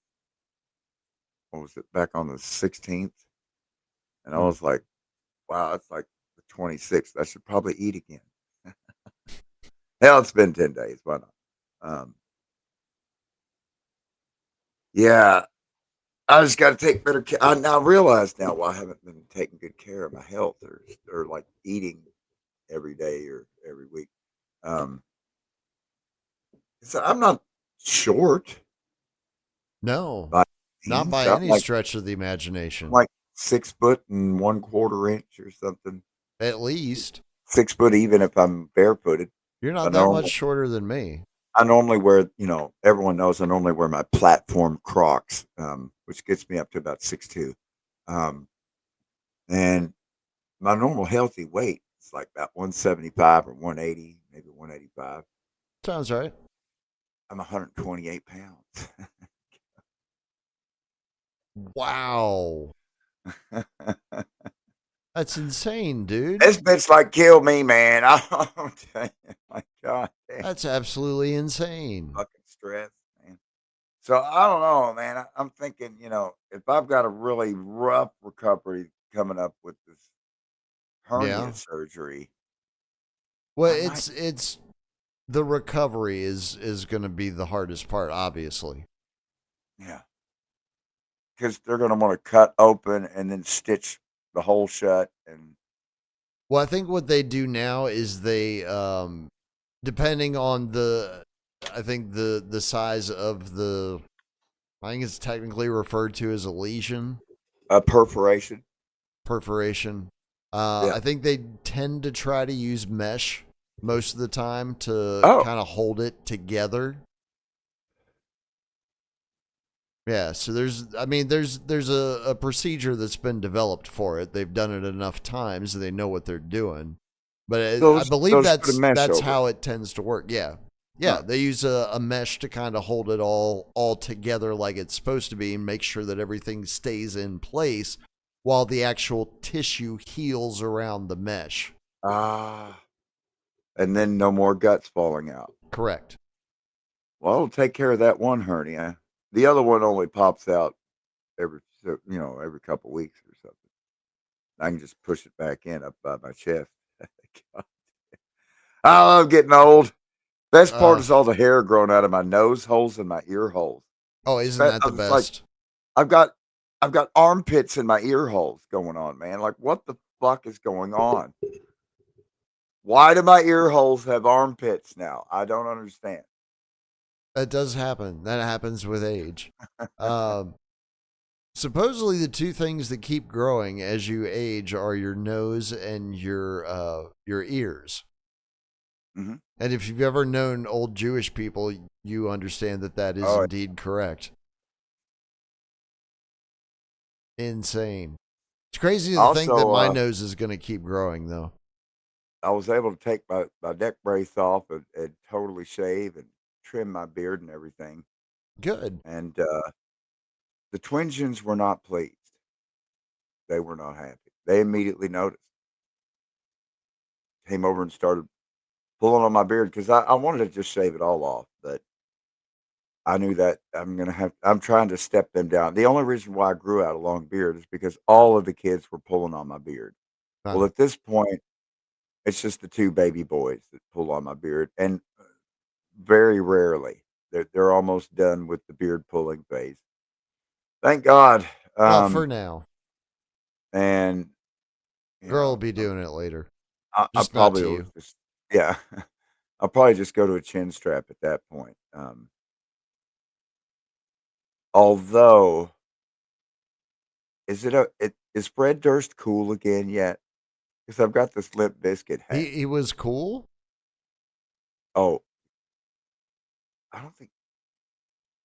what was it, back on the 16th. And I was like, wow, it's like the 26th. I should probably eat again. Hell, it's been 10 days. Why not? Yeah, I just got to take better care. I now realize now why I haven't been taking good care of my health or like eating every day or every week. Um, so I'm not short No, by not means. by any stretch of the I'm imagination. like 6 foot and 1/4 inch or something. At least 6 foot even if I'm barefooted. you're I not that much normally shorter than me. I normally wear, everyone knows I normally wear my platform Crocs, which gets me up to about 6'2". Um, and my normal healthy weight is like about 175 or 180, maybe 185. Sounds right. I'm 128 pounds. Wow. That's insane, dude. This bitch like killed me, man. I'm telling you, my God, damn, That's absolutely insane. fucking stress, man. So I don't know, man. I'm thinking, if I've got a really rough recovery coming up with this hernia Yeah. surgery, Well, I might, it's the recovery is going to be the hardest part, obviously. yeah, because they're gonna want to cut open and then stitch the hole shut, and Well, I think what they do now is they depending on I think the size of I think it's technically referred to as a lesion, a perforation. perforation. Yeah. I think they tend to try to use mesh most of the time to Oh, kind of hold it together. Yeah, so there's a procedure that's been developed for it. They've done it enough times, and they know what they're doing. But I believe they'll just put a mesh that's over it. how it tends to work. Yeah, yeah. Huh. They use a mesh to kind of hold it all together like it's supposed to be, and make sure that everything stays in place while the actual tissue heals around the mesh. Ah, and then no more guts falling out. Correct. Well, it'll take care of that one hernia. The other one only pops out every couple weeks or something. I can just push it back in up by my chest. God. I love getting old. Best part Uh is all the hair growing out of my nose holes and my ear holes. oh, isn't that the It's like best? I've got I've got armpits in my ear holes going on, man. Like what the fuck is going on? Why do my ear holes have armpits now? I don't understand. That does happen. That happens with age. Um, Supposedly, the two things that keep growing as you age are your nose and your ears. Mhm. And if you've ever known old Jewish people, you understand that that is Oh, indeed correct. Insane. It's crazy to think that also, my nose is going to keep growing, though. I was able to take my neck brace off and totally shave and trim my beard and everything. Good. And the twinsions were not pleased. They were not happy. They immediately noticed. Came over and started pulling on my beard because I wanted to just shave it all off, but I knew that I'm trying to step them down. The only reason why I grew out a long beard is because all of the kids were pulling on my beard. Well, Huh. at this point, it's just the 2 baby boys that pull on my beard, and very rarely. They're almost done with the beard pulling phase. Thank God. Well, for now, And, you girl will know, be doing it later. I Just not probably to will you. just yeah. I'll probably just go to a chin strap at that point. Although, is Fred Durst cool again yet? Because 'Cause I've got this Limp Biscuit hat. He was cool. Oh, I don't think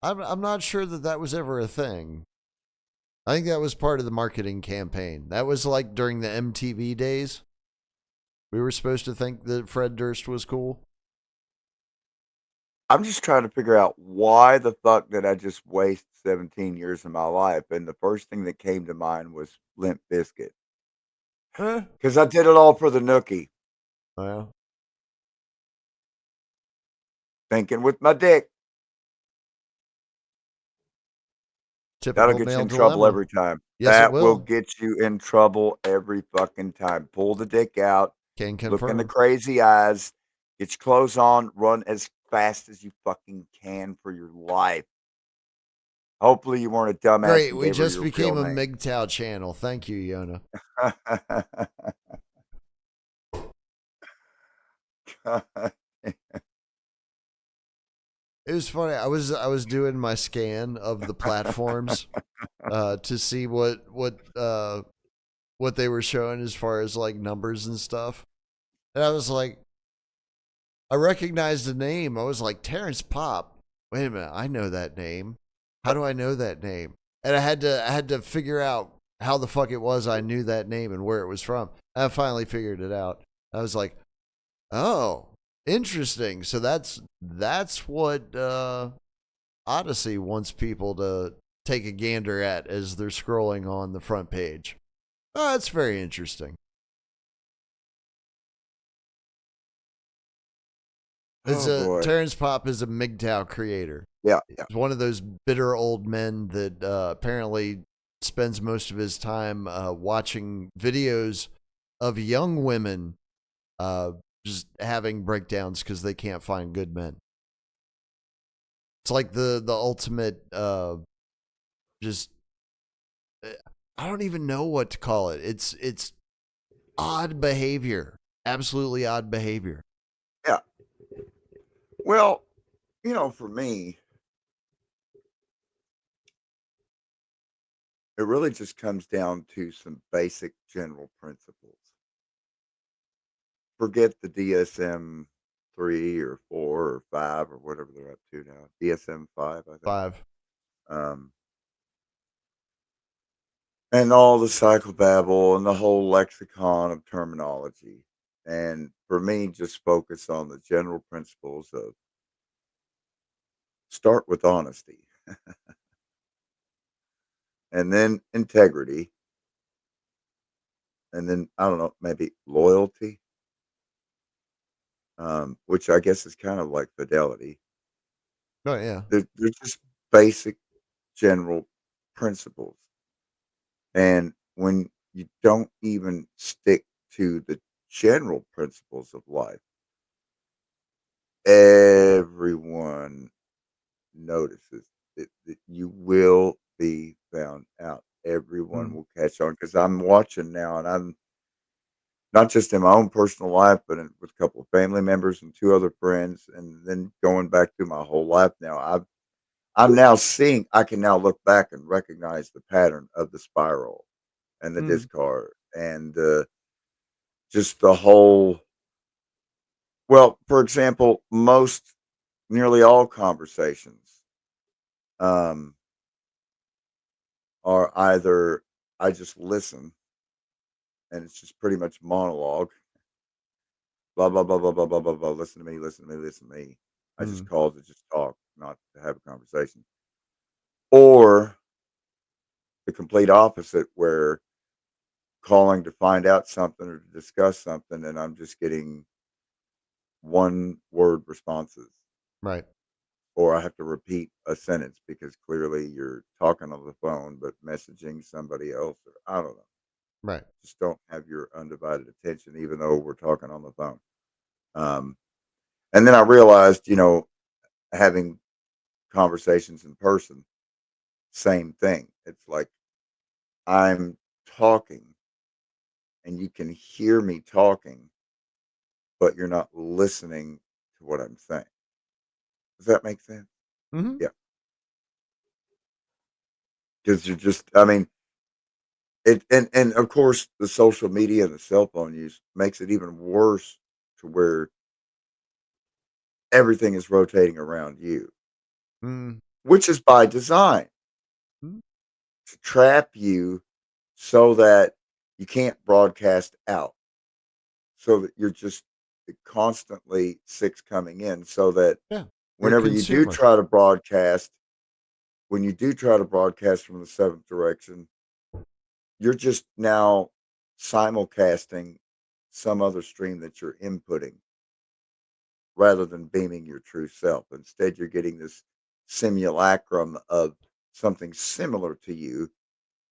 I'm not sure that that was ever a thing. I think that was part of the marketing campaign. That was like during the MTV days. We were supposed to think that Fred Durst was cool. I'm just trying to figure out why the fuck did I just waste 17 years of my life, and the first thing that came to mind was Limp Bizkit. Eh. Because I did it all for the nookie, Well, thinking with my dick. That'll typical get you male in trouble dilemma. every time. Yes, it That will will. get you in trouble every fucking time. Pull the dick out, Can look in the confirm. crazy eyes, get your clothes on, run as fast as you fucking can for your life. Hopefully you weren't a dumbass Great. and We gave her just your real became a name. MGTOW channel. Thank you, Yona. It was funny. I was doing my scan of the platforms to see what they were showing as far as like numbers and stuff. And I was like, I recognized the name. I was like, Terrence Pop. Wait a minute, I know that name. How do I know that name? And I had to figure out how the fuck it was I knew that name and where it was from. And I finally figured it out. I was like, oh, interesting. So that's what Odyssey wants people take a gander at as they're scrolling on the front page. Oh, that's very interesting. Oh boy. Terrence Popp is a MGTOW creator. Yeah. He's one of those bitter old men that apparently spends most of his time watching videos of young women just having breakdowns because they can't find good men. It's like the ultimate just I don't even know what to call it. It's odd behavior. Absolutely odd behavior. Yeah. Well, for me, it really just comes down to some basic general principles. Forget the DSM 3 or 4 or 5 or whatever they're up to now. DSM 5, I think. 5. Um, and all the psychobabble and the whole lexicon of terminology. And for me, just focus on the general principles of start with honesty and then integrity. And then, I don't know, maybe loyalty, which I guess is kind of like fidelity. Oh yeah. They're just basic general principles. And when you don't even stick to the general principles of life, everyone notices that you will be found out. Everyone will catch on because I'm watching now, and I'm not just in my own personal life, but with a couple of family members and two other friends, and then going back through my whole life now. I'm now seeing. I can now look back and recognize the pattern of the spiral and the discard and just the whole. Well, for example, nearly all conversations um, are either I just listen and it's just pretty much monologue, blah blah blah blah blah blah blah blah. Listen to me, listen to me, listen to me. I just called to just talk, not to have a conversation. Or the complete opposite, where calling to find out something or to discuss something, and I'm just getting one word responses. Right. Or I have to repeat a sentence because clearly you're talking on the phone but messaging somebody else, or I don't know. Right. Just don't have your undivided attention, even though we're talking on the phone. Um, and then I realized, having conversations in person, same thing. It's like I'm talking and you can hear me talking, but you're not listening to what I'm saying. Does that make sense? Mm-hmm. Yeah. Because you're just, I mean, and of course the social media and the cell phone use makes it even worse to where everything is rotating around you, Mm-hmm. which is by design to trap you so that you can't broadcast out, so that you're just constantly six coming in, so that Yeah. You're a whenever you do consumer. try to broadcast, when you do try to broadcast from the seventh direction, you're just now simulcasting some other stream that you're inputting rather than beaming your true self. Instead, you're getting this simulacrum of something similar to you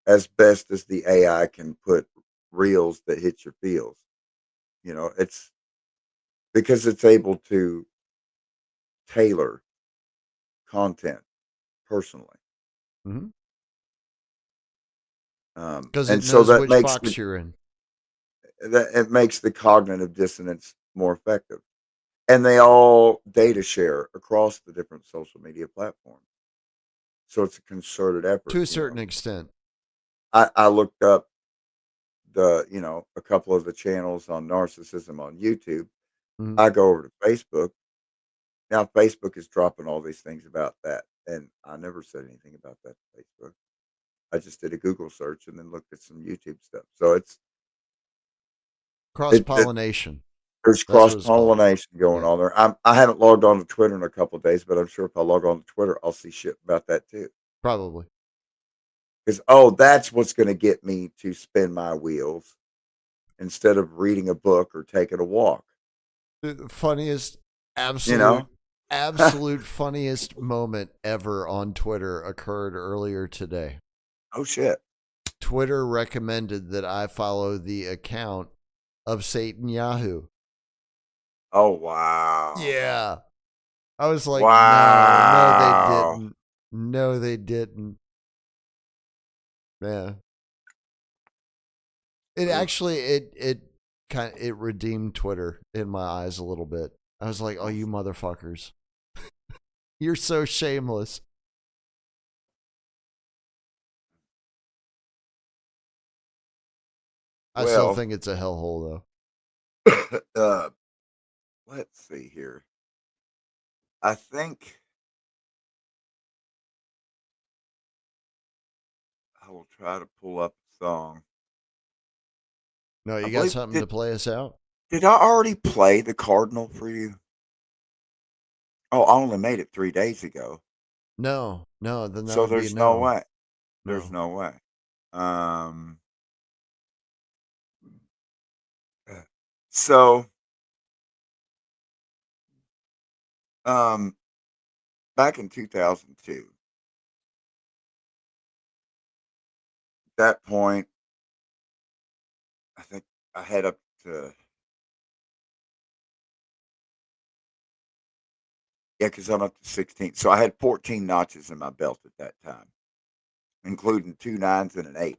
as best as the AI can put reels that hit your feels. It's because it's able to tailor content personally. Mm-hmm. Um, Because it and so knows that which makes box you're in. it makes the cognitive dissonance more effective. And they all data share across the different social media platforms. So it's a concerted effort. To a certain extent. I looked up a couple of the channels on narcissism on YouTube. Mm-hmm. I go over to Facebook. Now Facebook is dropping all these things about that. And I never said anything about that to Facebook. I just did a Google search and then looked at some YouTube stuff. So Cross it pollination. there's That's cross what it's called. pollination going Yeah. on there. I haven't logged on to Twitter in a couple of days, but I'm sure if I log on to Twitter, I'll see shit about that too. Probably. Because that's what's going to get me to spin my wheels instead of reading a book or taking a walk. The funniest, You absolute, know? absolute funniest moment ever on Twitter occurred earlier today. Oh shit! Twitter recommended that I follow the account of Satan Yahoo. Oh wow! Yeah. I was like, no, they Wow! didn't. No, they didn't. Yeah. It Oof. actually it redeemed Twitter in my eyes a little bit. I was like, oh, you motherfuckers. You're so shameless. I still Well, think it's a hellhole uh, let's see here. I think I will try to pull up a song. though. No, I you got believe something to play us out? did I already play the Cardinal for you? Oh, I only made it 3 days ago, No, then that so would be a there's no no. way. There's No. no way. Um, so um, back in 2002, that point, I think I had up to because I'm up to 16. So I had 14 notches in my belt at that time, including 2 9s and an 8.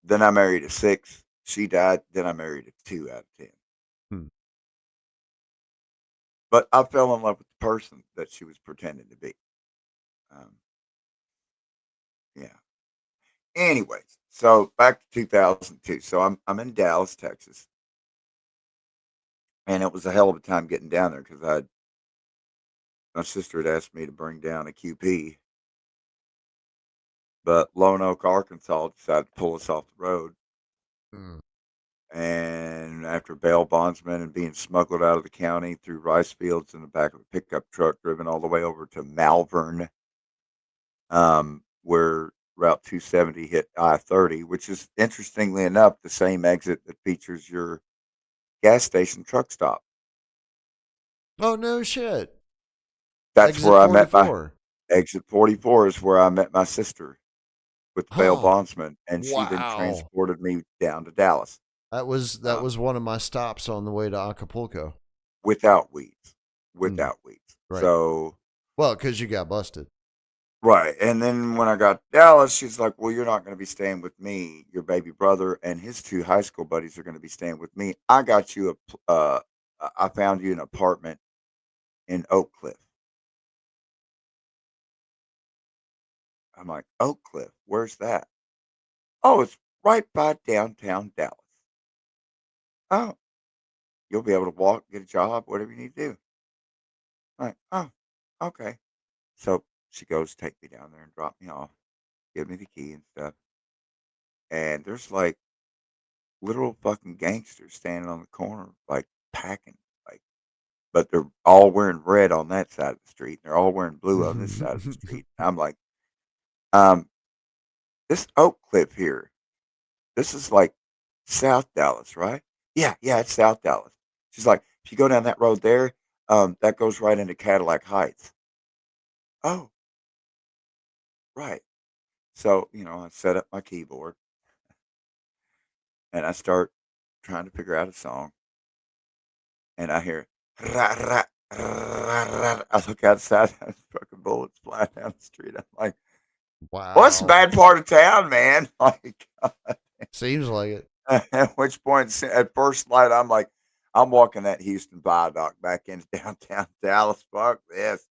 Then I married a 6. She died. Then I married a 2 out of 10. Hmm. But I fell in love with the person that she was pretending to be. Um, yeah. Anyways, so back to 2002. So I'm in Dallas, Texas, and it was a hell of a time getting down there because my sister had asked me to bring down a QP, but Lone Oak, Arkansas, decided to pull us off the road. Hmm. And after bail bondsmen and being smuggled out of the county through rice fields in the back of a pickup truck, driven all the way over to Malvern, where Route 270 hit I-30, which is interestingly enough the same exit that features your gas station truck stop. Oh no shit. That's Exit where I met my 44. exit 44 is where I met my sister with the bail Huh. bondsman, and she then Wow. transported me down to Dallas That um, was one of my stops on the way to Acapulco. without weeds, Hmm. without weeds. Right. So Well, because you got busted. right, and then when I got to Dallas, she's like, "Well, you're not going to be staying with me. Your baby brother and his 2 high school buddies are going to be staying with me. I got you I found you an apartment in Oak Cliff." I'm like, "Oak Cliff, where's that?" "Oh, it's right by downtown Dallas." "Oh, you'll be able to walk, get a job, whatever you need to do." I'm like, "Oh, okay." So she goes, take me down there and drop me off, give me the key and stuff. And there's like literal fucking gangsters standing on the corner, like packing, like, but they're all wearing red on that side of the street. And they're all wearing blue on this side of the street. I'm like, um, this Oak Cliff here, this is like South Dallas, right? Yeah, yeah, it's South Dallas. She's like, if you go down that road there, that goes right into Cadillac Heights. Oh, right. So, I set up my keyboard and I start trying to figure out a song. And I hear, "Rah, rah, rah, rah." I look outside, there's fucking bullets flying down the street. I'm like, what's the Wow. bad part of town, man? Like, Seems like it. at which point, at first light, I'm like, I'm walking that Houston Viaduct back into downtown Dallas. Fuck this.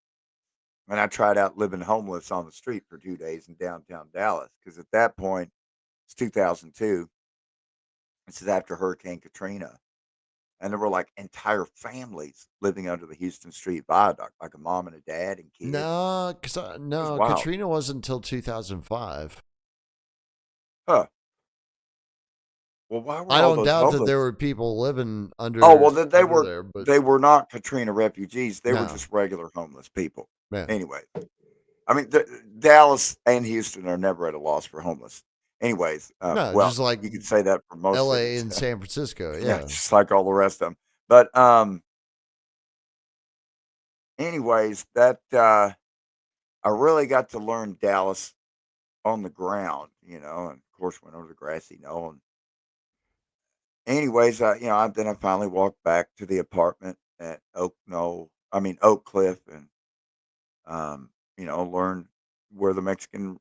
And I tried out living homeless on the street for 2 days in downtown Dallas because at that point, it's 2002. This is after Hurricane Katrina. And there were like entire families living under the Houston Street Viaduct, like a mom and a dad and kids. No, It was no, wild. Katrina wasn't until 2005. Huh. Well, why were I all don't those doubt that there homeless? were people living Oh, well, they under were there, but they were not Katrina refugees. They were no, just regular homeless people. man. Anyway, I mean, Dallas and Houston are never at a loss for homeless. Anyways, No, well, just like you could say that for most L.A. cities. and San Francisco. Yeah, Yeah. just like all the rest of them. But anyways, that I really got to learn Dallas on the ground, and of course went over the grassy knoll. And anyways, then I finally walked back to the apartment at Oak Cliff, and learned where the Mexican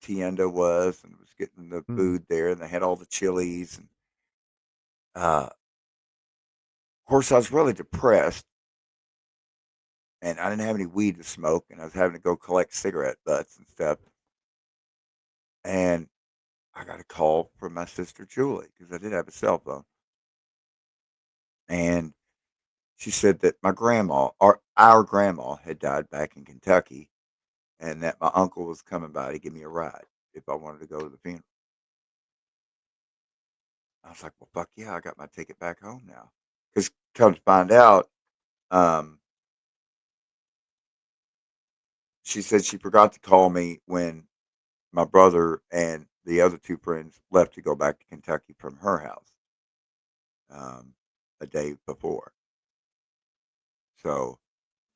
tienda was, and was getting the Mhm. food there, and they had all the chilies, and of course I was really depressed, and I didn't have any weed to smoke, and I was having to go collect cigarette butts and stuff, and I got a call from my sister Julie because I did have a cell phone, and she said that my grandma, or our grandma, had died back in Kentucky, and that my uncle was coming by to give me a ride if I wanted to go to the funeral. I was like, "Well, fuck yeah, I got my ticket back home now." Because come to find out, um, she said she forgot to call me when my brother and the other two friends left to go back to Kentucky from her house um, a day before. So,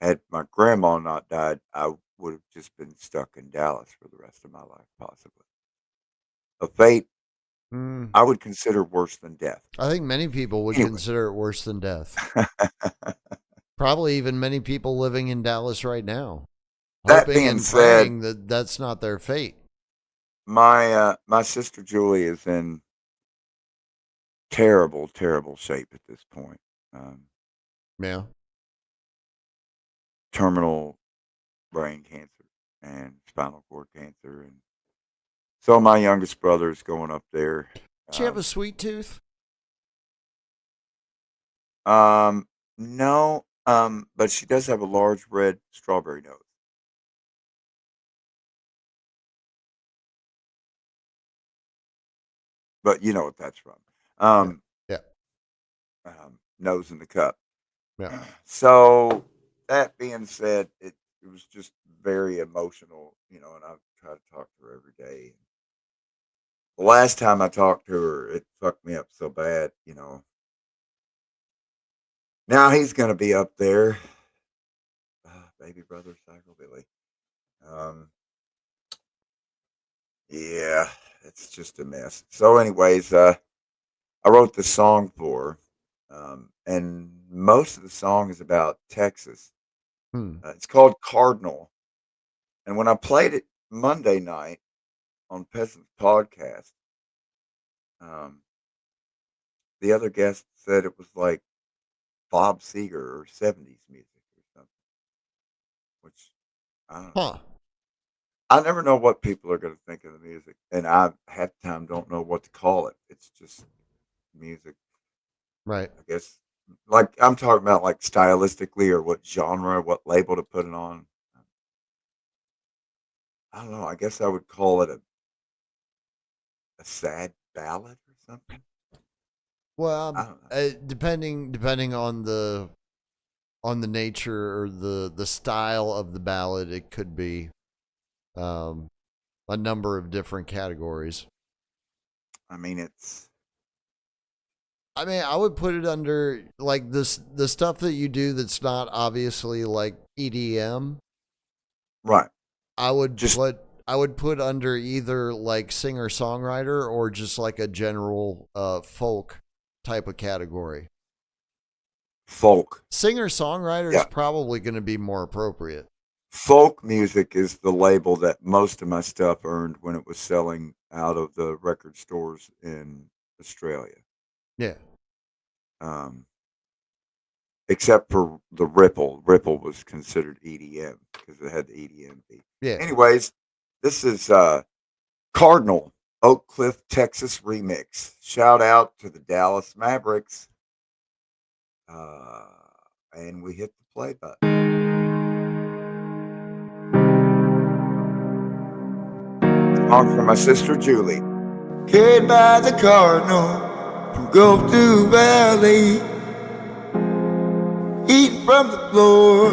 had my grandma not died, I would have just been stuck in Dallas for the rest of my life, possibly. A fate Mm. I would consider worse than death. I think many people would Anyway, consider it worse than death. Probably even many people living in Dallas right now, that hoping being and said, praying that that's not their fate. my sister Julie is in terrible, terrible shape at this point. Um, Yeah. Terminal brain cancer and spinal cord cancer, and so my youngest brother is going up there. Does she have a Um, sweet tooth? um, no, but she does have a large red strawberry nose. But you know what that's from. Yeah. Um, Yeah. Nose in the cup. Yeah. So that being said, it was just very emotional, and I try to talk to her every day. The last time I talked to her, it fucked me up so bad. Now he's gonna be up there, baby brother Cycle Billy. Um, yeah, it's just a mess. So, anyways, I wrote the song for her, and most of the song is about Texas. Hmm. It's called Cardinal, and when I played it Monday night on Peasant's podcast, um, the other guest said it was like Bob Seger or '70s music or something, which I don't know. Huh. I never know what people are going to think of the music, and I half the time don't know what to call it. It's just music, Right. I guess. Like I'm talking about, like stylistically, or what genre, what label to put it on. I don't know. I guess I would call it a sad ballad or something. I Well, don't know. depending on the nature or the style of the ballad, it could be um, a number of different categories. I mean, it's I mean, I would put it under like the stuff that you do that's not obviously like EDM. right. I would Just put I would put under either like singer songwriter or just like a general folk type of category. folk. Singer songwriter is Yeah. probably going to be more appropriate. Folk music is the label that most of my stuff earned when it was selling out of the record stores in Australia. Yeah. Um, except for the Ripple. Ripple was considered EDM because it had the EDM beat. Yeah. Anyways, this is Cardinal Oak Cliff, Texas remix. Shout out to the Dallas Mavericks. Uh, and we hit the play button. Song from my sister Julie. Carried by the Cardinal from Gulf to Valley, eating from the floor,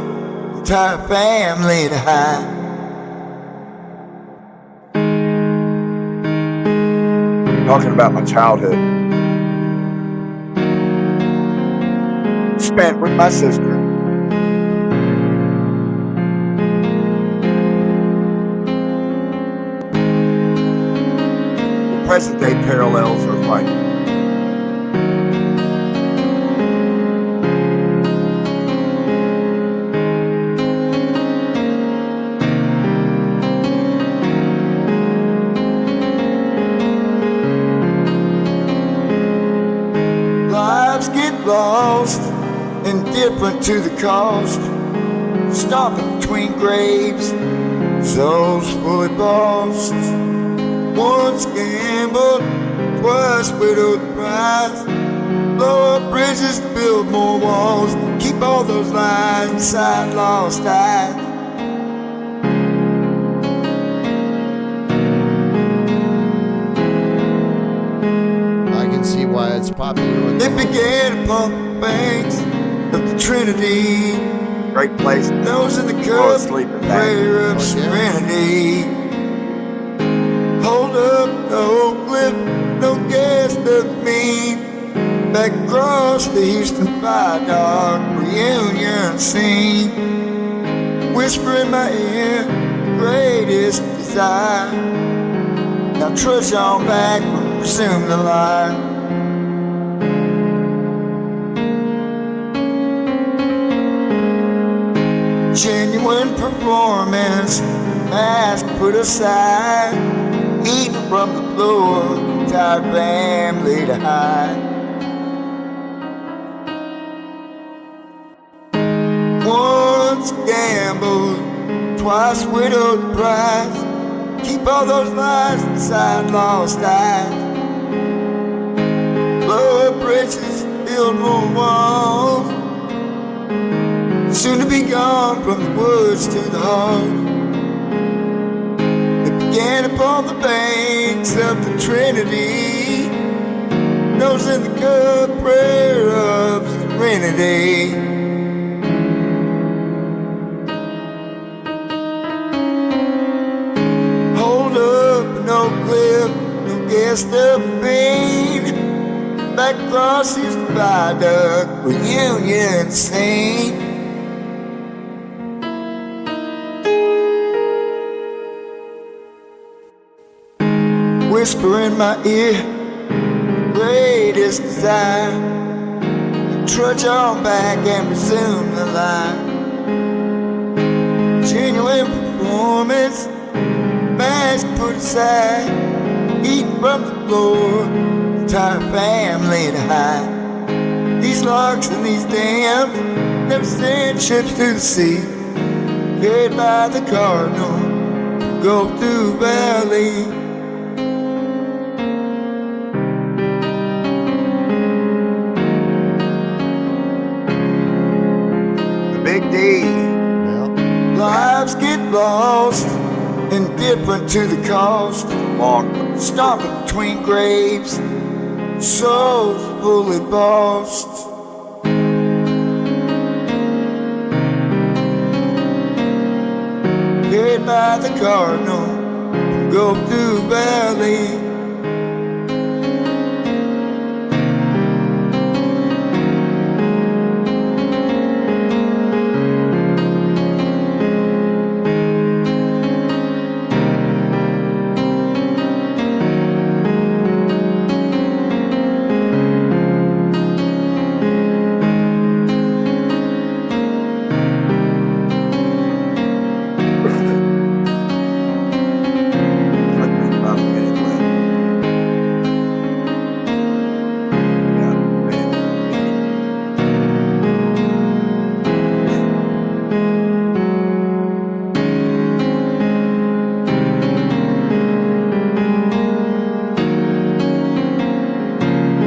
entire family to high. talking about my childhood. Spent with my sister. The present day parallels are like lives get lost, indifferent to the cost, stopping between graves, souls fully lost. Once gambled, twice widowed the prize. Blow up bridges to build more walls, keep all those lies inside lost eyes. I can see why it's popular with It began upon the banks of the Trinity. Great place. Nose in the cup, prayer of serenity. Hold up, no cliff, no gas, nothing mean. Back across the Houston Viaduct, reunion scene. Whisper in my ear, greatest desire. Now trudge on back, resume the lie. Genuine performance, mask put aside. Eating from the floor, tired family to hide. Once gambled, twice widowed the prize. Keep all those lies inside lost eyes. Blow up bridges, build more walls. Soon to be gone from the woods to the heart. It began upon the banks of the Trinity. Nose in the cup, prayer of serenity. Hold up, no cliff, no guest of pain. Back across Houston Viaduct, reunion scene. Whisper in my ear, greatest desire. Trudge on back and resume the line. Genuine performance, mask put aside. Eating from the floor, entire family to hide. These locks and these dams never send ships to the sea. Carried by the cardinal, go through valley. Big D. Yeah. Lives get lost, indifferent to the cost. Stopping between graves, souls fully lost. Carried by the cardinal, go through valley.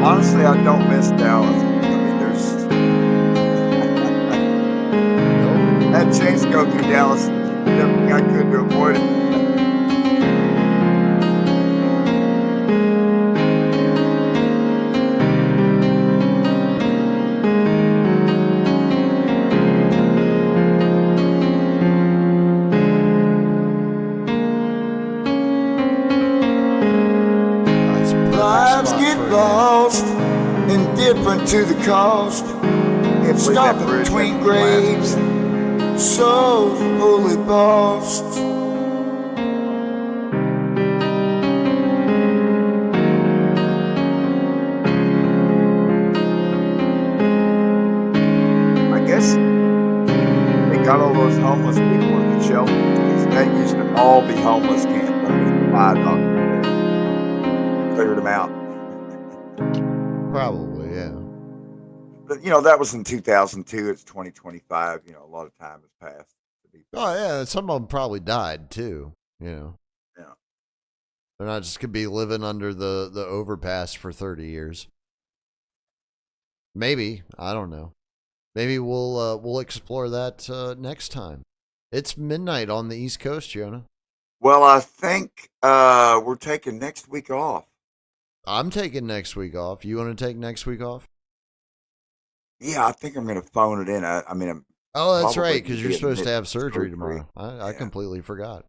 Honestly, I don't miss Dallas. I mean, there's that chance to go through Dallas. Everything I could to avoid it. lost, indifferent to the cost. Stopping between graves, souls fully lost. I guess they got all those homeless people in the shelter because that used to all be homeless camps underneath the viaduct. Cleared them out. Probably, yeah. But, that was in 2002. It's 2025. A lot of time has passed. Oh, yeah. Some of them probably died, too. Yeah. They're not just going to be living under the overpass for 30 years. Maybe. I don't know. Maybe we'll explore that next time. It's midnight on the East Coast, Yona. Well, I think we're taking next week off. I'm taking next week off. You want to take next week off? Yeah, I think I'm going to phone it in. I mean, oh, that's right, because you're supposed to have surgery tomorrow. I completely forgot.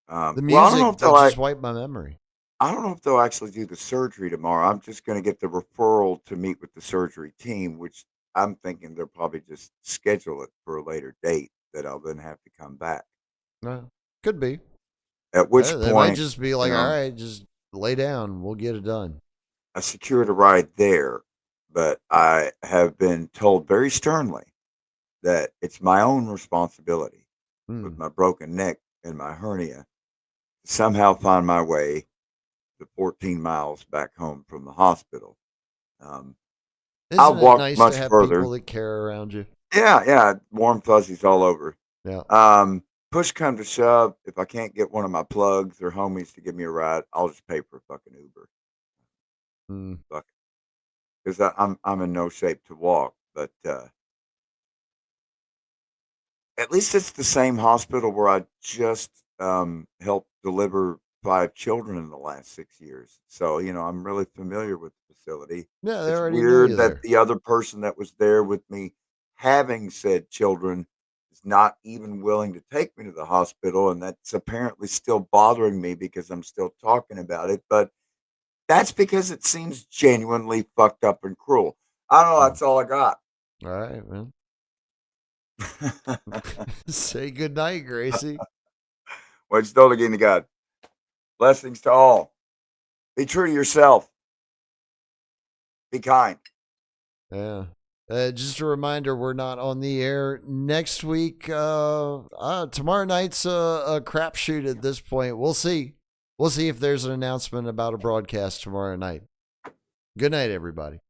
The music just wiped my memory. I don't know if they'll actually do the surgery tomorrow. I'm just going to get the referral to meet with the surgery team, which I'm thinking they'll probably just schedule it for a later date that I'll then have to come back. No, could be. At which point, they might just be like, all right, just lay down. We'll get it done. I secured a ride there, but I have been told very sternly that it's my own responsibility with my broken neck and my hernia to somehow find my way the 14 miles back home from the hospital. I'll walk nice much to have further. People that care around you. Yeah, warm fuzzies all over. Yeah. Push come to shove, if I can't get one of my plugs or homies to give me a ride, I'll just pay for a fucking Uber. Fuck it, because I'm in no shape to walk. But at least it's the same hospital where I just helped deliver 5 children in the last 6 years. So, I'm really familiar with the facility. Yeah, they it's already know weird you that there. the other person that was there with me having said children is not even willing to take me to the hospital. And that's apparently still bothering me because I'm still talking about it. But that's because it seems genuinely fucked up and cruel. I don't know. That's all I got. All right, man. Say good night, Gracie. Well, still again to God. Blessings to all. Be true to yourself. Be kind. Yeah. Just a reminder, we're not on the air next week. Tomorrow night's a crapshoot at this point. We'll see. We'll see if there's an announcement about a broadcast tomorrow night. Good night, everybody.